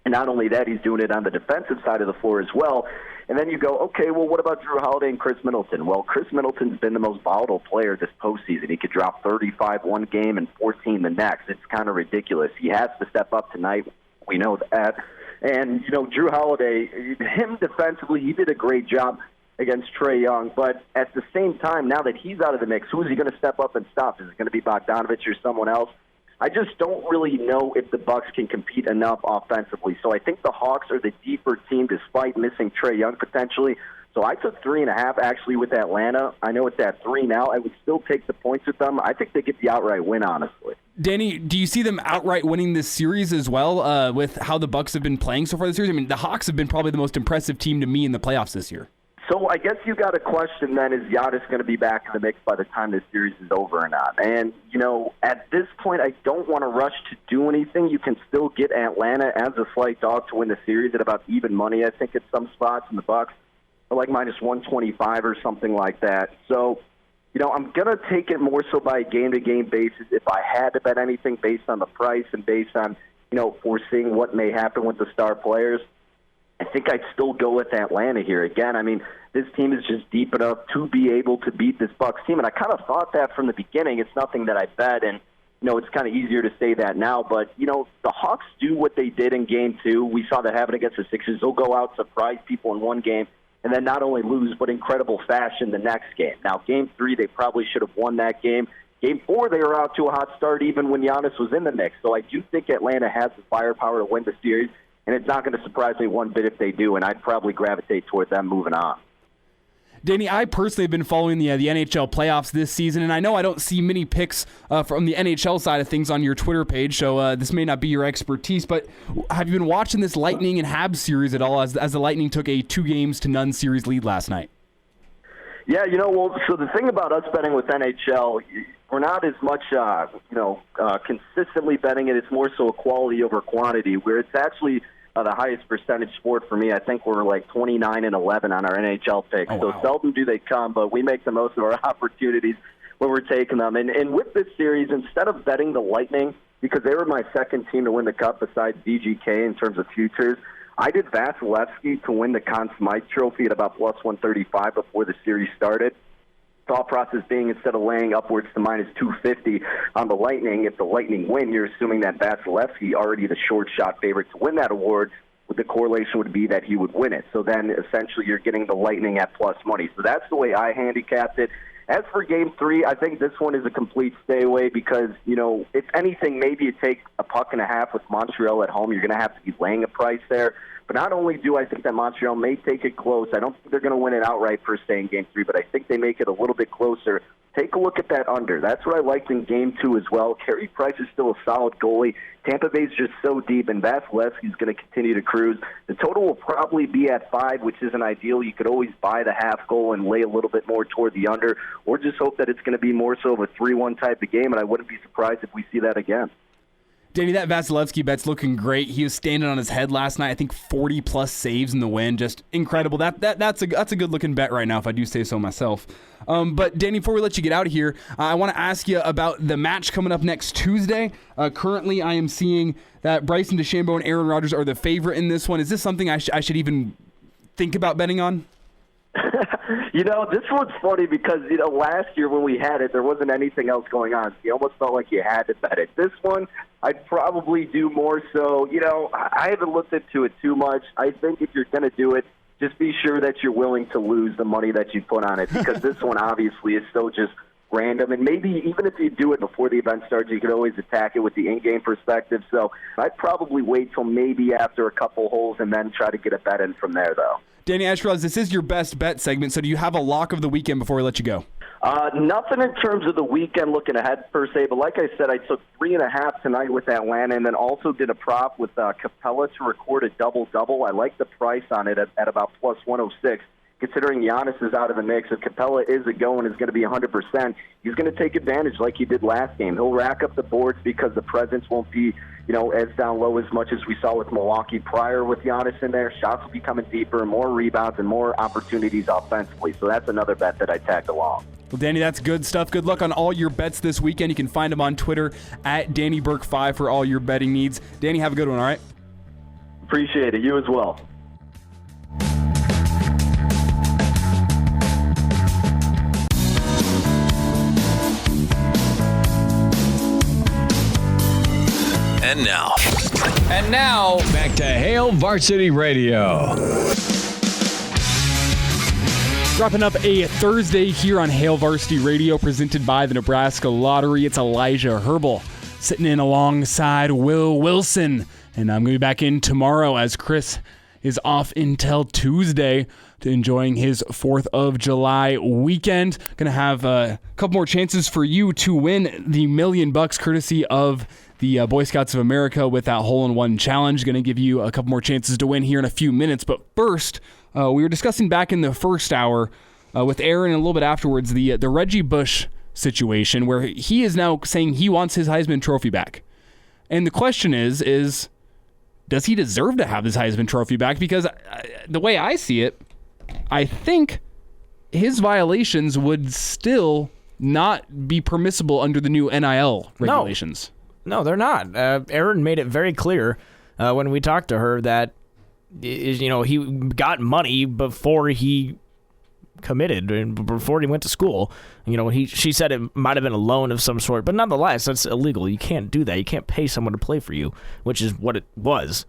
And not only that, he's doing it on the defensive side of the floor as well. And then you go, okay, well, what about Drew Holiday and Chris Middleton? Well, Chris Middleton's been the most volatile player this postseason. He could drop 35 one game and 14 the next. It's kind of ridiculous. He has to step up tonight. We know that. And, Drew Holiday, him defensively, he did a great job against Trae Young. But at the same time, now that he's out of the mix, who is he going to step up and stop? Is it going to be Bogdanovich or someone else? I just don't really know if the Bucks can compete enough offensively. So I think the Hawks are the deeper team despite missing Trae Young potentially. So I took 3.5 actually with Atlanta. I know it's at 3 now. I would still take the points with them. I think they get the outright win, honestly. Danny, do you see them outright winning this series as well with how the Bucks have been playing so far this series? I mean, the Hawks have been probably the most impressive team to me in the playoffs this year. So I guess you got a question then, is Giannis going to be back in the mix by the time this series is over or not? And, at this point, I don't want to rush to do anything. You can still get Atlanta as a slight dog to win the series at about even money, I think, at some spots in the Bucks, or like minus 125 or something like that. So, I'm going to take it more so by a game-to-game basis. If I had to bet anything based on the price and based on, foreseeing what may happen with the star players, I think I'd still go with Atlanta here. Again, I mean, this team is just deep enough to be able to beat this Bucks team, and I kind of thought that from the beginning. It's nothing that I bet, and, it's kind of easier to say that now. But, the Hawks do what they did in Game 2. We saw that happen against the Sixers. They'll go out, surprise people in one game, and then not only lose, but incredible fashion the next game. Now, Game 3, they probably should have won that game. Game 4, they were out to a hot start even when Giannis was in the mix. So I do think Atlanta has the firepower to win the series. And it's not going to surprise me one bit if they do, and I'd probably gravitate toward them moving on. Danny, I personally have been following the NHL playoffs this season, and I know I don't see many picks from the NHL side of things on your Twitter page, so this may not be your expertise, but have you been watching this Lightning and Habs series at all as the Lightning took a 2-0 series lead last night? Yeah, so the thing about us betting with NHL, we're not as much, consistently betting it. It's more so a quality over quantity, where it's actually the highest percentage sport for me. I think we're like 29-11 on our NHL picks. Oh, so wow. seldom do they come, but we make the most of our opportunities when we're taking them. And with this series, instead of betting the Lightning, because they were my second team to win the Cup besides VGK in terms of futures, I did Vasilevsky to win the Conn Smythe Trophy at about plus 135 before the series started. Thought process being, instead of laying upwards to minus 250 on the Lightning, if the Lightning win, you're assuming that Vasilevsky, already the short shot favorite to win that award, the correlation would be that he would win it. So then essentially you're getting the Lightning at plus money. So that's the way I handicapped it. As for Game 3, I think this one is a complete stay away because, if anything, maybe you take a puck and a half with Montreal at home. You're going to have to be laying a price there. But not only do I think that Montreal may take it close, I don't think they're going to win it outright per se in Game 3, but I think they make it a little bit closer. Take a look at that under. That's what I liked in Game 2 as well. Carey Price is still a solid goalie. Tampa Bay's just so deep, and Vasilevsky's going to continue to cruise. The total will probably be at 5, which isn't ideal. You could always buy the half goal and lay a little bit more toward the under, or just hope that it's going to be more so of a 3-1 type of game, and I wouldn't be surprised if we see that again. Danny, that Vasilevsky bet's looking great. He was standing on his head last night. I think 40-plus saves in the win. Just incredible. That's a good-looking bet right now, if I do say so myself. But, Danny, before we let you get out of here, I want to ask you about the match coming up next Tuesday. Currently, I am seeing that Bryson DeChambeau and Aaron Rodgers are the favorite in this one. Is this something I should even think about betting on? This one's funny because, last year when we had it, there wasn't anything else going on. So you almost felt like you had to bet it. This one, I'd probably do more so. I haven't looked into it too much. I think if you're going to do it, just be sure that you're willing to lose the money that you put on it because this one obviously is so just random. And maybe even if you do it before the event starts, you could always attack it with the in-game perspective. So I'd probably wait till maybe after a couple holes and then try to get a bet in from there, though. Danny Ashcroft, this is your best bet segment, so do you have a lock of the weekend before we let you go? Nothing in terms of the weekend looking ahead per se, but like I said, I took 3.5 tonight with Atlanta and then also did a prop with Capella to record a double-double. I like the price on it at about plus 106. Considering Giannis is out of the mix, if Capella is a go and is going to be 100%, he's going to take advantage like he did last game. He'll rack up the boards because the presence won't be, as down low as much as we saw with Milwaukee prior with Giannis in there. Shots will be coming deeper, more rebounds, and more opportunities offensively. So that's another bet that I tagged along. Well, Danny, that's good stuff. Good luck on all your bets this weekend. You can find him on Twitter at DannyBurke5 for all your betting needs. Danny, have a good one, all right? Appreciate it. You as well. And now, back to Hail Varsity Radio. Dropping up a Thursday here on Hail Varsity Radio, presented by the Nebraska Lottery. It's Elijah Herbel sitting in alongside Will Wilson. And I'm going to be back in tomorrow as Chris is off until Tuesday to enjoying his 4th of July weekend. Going to have a couple more chances for you to win the $1 million courtesy of the Boy Scouts of America with that hole-in-one challenge. Going to give you a couple more chances to win here in a few minutes. But first, we were discussing back in the first hour with Erin and a little bit afterwards the Reggie Bush situation where he is now saying he wants his Heisman Trophy back. And the question is does he deserve to have his Heisman Trophy back? Because the way I see it, I think his violations would still not be permissible under the new NIL regulations. No, they're not. Erin made it very clear when we talked to her that he got money before he committed and before he went to school. She said it might have been a loan of some sort, but nonetheless, that's illegal. You can't do that. You can't pay someone to play for you, which is what it was.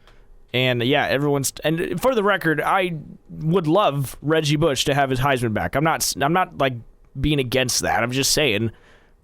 And yeah, and for the record, I would love Reggie Bush to have his Heisman back. I'm not like being against that. I'm just saying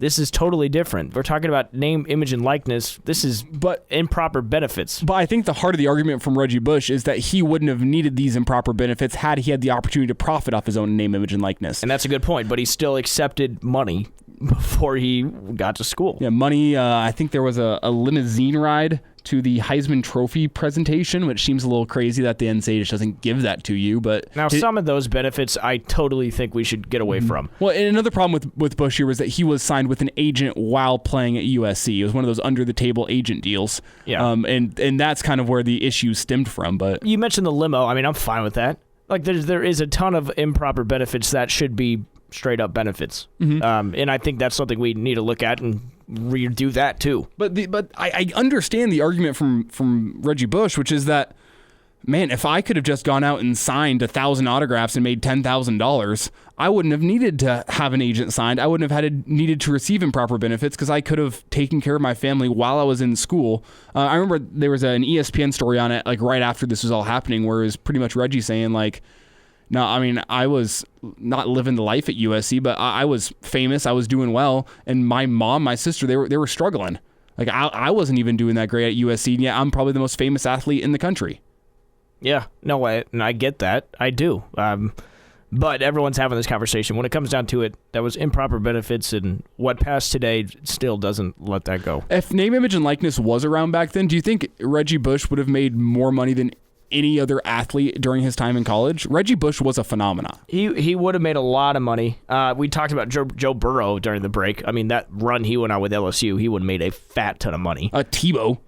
this is totally different. We're talking about name, image, and likeness. This is improper benefits. But I think the heart of the argument from Reggie Bush is that he wouldn't have needed these improper benefits had he had the opportunity to profit off his own name, image, and likeness. And that's a good point, but he still accepted money before he got to school. Yeah, money. I think there was a limousine ride to the Heisman Trophy presentation, which seems a little crazy that the NCAA just doesn't give that to you. But now, some of those benefits I totally think we should get away from. Well, and another problem with Bush here was that he was signed with an agent while playing at USC. It was one of those under-the-table agent deals. Yeah. And that's kind of where the issue stemmed from. But you mentioned the limo. I mean, I'm fine with that. Like, there is a ton of improper benefits that should be straight-up benefits. And I think that's something we need to look at and redo that too. But I understand the argument from Reggie Bush, which is that, man, if I could have just gone out and signed 1,000 autographs and made $10,000, I wouldn't have needed to have an agent signed. I wouldn't have needed to receive improper benefits because I could have taken care of my family while I was in school. I remember there was an ESPN story on it, like right after this was all happening, where it was pretty much Reggie saying like, no, I mean, I was not living the life at USC, but I was famous. I was doing well. And my mom, my sister, they were struggling. Like, I wasn't even doing that great at USC. And yeah, I'm probably the most famous athlete in the country. Yeah, no, I get that. I do. But everyone's having this conversation. When it comes down to it, that was improper benefits, and what passed today still doesn't let that go. If name, image, and likeness was around back then, do you think Reggie Bush would have made more money than any other athlete during his time in college? Reggie Bush was a phenomenon. He would have made a lot of money. We talked about Joe Burrow during the break. I mean, that run he went on with LSU, he would have made a fat ton of money. Tebow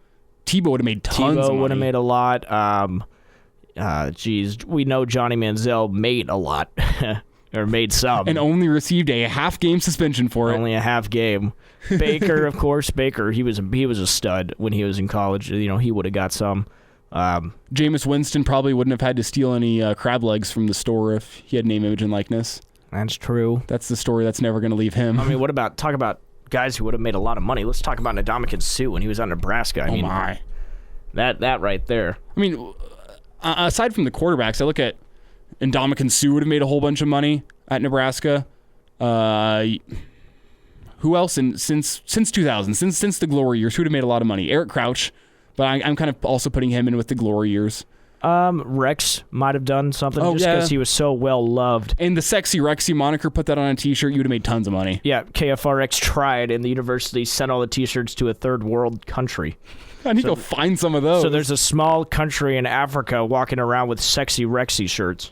would have made tons of money. Tebow would have made a lot. We know Johnny Manziel made a lot. Or made some. And only received a half-game suspension for it. Only a half game. Baker, of course. Baker, he was a stud when he was in college. You know, he would have got some. Jameis Winston probably wouldn't have had to steal any crab legs from the store if he had name, image, and likeness. That's true. That's the story that's never going to leave him. I mean, talk about guys who would have made a lot of money. Let's talk about Ndamukong Suh when he was on Nebraska. I mean, my. That right there. I mean, aside from the quarterbacks, I look at Ndamukong Suh would have made a whole bunch of money at Nebraska. Who else since 2000, since the glory years, who would have made a lot of money? Eric Crouch. But I'm kind of also putting him in with the glory years. Rex might have done something just because he was so well loved. And the Sexy Rexy moniker, put that on a T-shirt, you would have made tons of money. Yeah, KFRX tried, and the university sent all the T-shirts to a third world country. I need to go find some of those. So there's a small country in Africa walking around with Sexy Rexy shirts.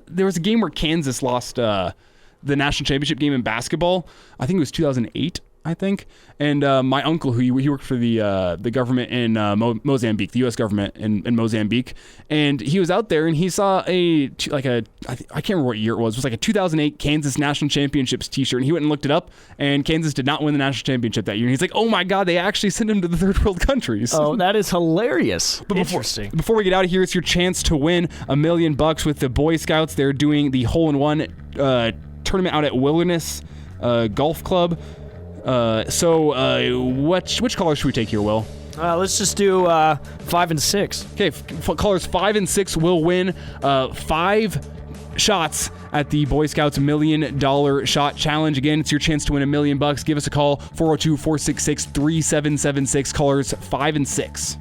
There was a game where Kansas lost the national championship game in basketball. I think it was 2008. I think. And my uncle, who he worked for the government in Mozambique, the U.S. government in Mozambique, and he was out there and he saw I can't remember what year it was like a 2008 Kansas National Championships T-shirt, and he went and looked it up, and Kansas did not win the national championship that year. And he's like, oh my God, they actually sent him to the third world countries. Oh, that is hilarious. But interesting. Before we get out of here, it's your chance to win $1 million with the Boy Scouts. They're doing the hole-in-one tournament out at Wilderness Golf Club. Which caller should we take here, Will? Let's just do 5 and 6. Okay, callers 5 and 6 will win 5 shots at the Boy Scouts $1 million shot challenge. Again, it's your chance to win $1 million. Give us a call, 402-466-3776, callers 5 and 6.